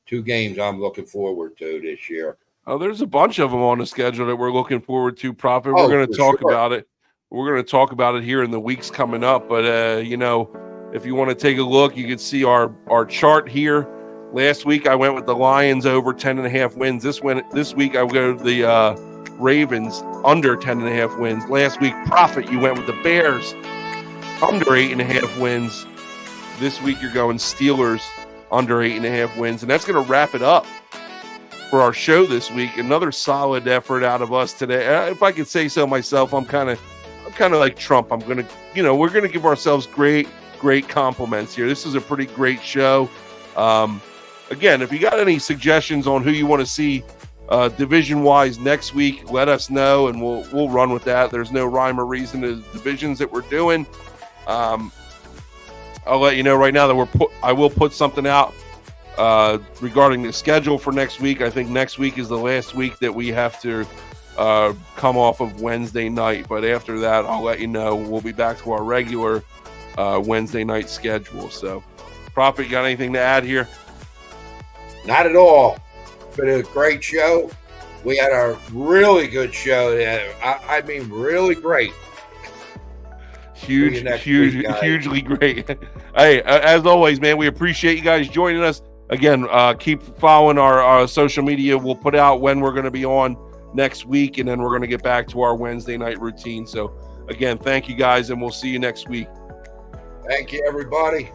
[SPEAKER 2] 2 games I'm looking forward to this year.
[SPEAKER 1] Oh, there's a bunch of them on the schedule that we're looking forward to, Prophet. We're going to talk about it. We're going to talk about it here in the weeks coming up. But, if you want to take a look, you can see our chart here. Last week, I went with the Lions over 10.5 wins. This week, I will go to the Ravens under 10.5 wins. Last week, Prophet, you went with the Bears under 8.5 wins. This week, you're going Steelers under 8.5 wins. And that's going to wrap it up for our show this week. Another solid effort out of us today. If I could say so myself, I'm kind of like Trump. I'm gonna, we're gonna give ourselves great compliments here. This is a pretty great show. Again, if you got any suggestions on who you want to see division wise next week, let us know and we'll run with that. There's no rhyme or reason to the divisions that we're doing. I'll let you know right now that I will put something out regarding the schedule for next week. I think next week is the last week that we have to come off of Wednesday night, but after that I'll let you know. We'll be back to our regular Wednesday night schedule. So Prophet, you got anything to add here?
[SPEAKER 2] Not at all. It's been a great show. We had a really good show. I mean, really great.
[SPEAKER 1] Hugely great. Hey, as always, man, we appreciate you guys joining us. Again, keep following our social media. We'll put out when we're going to be on next week, and then we're going to get back to our Wednesday night routine. So, again, thank you guys, and we'll see you next week.
[SPEAKER 2] Thank you, everybody.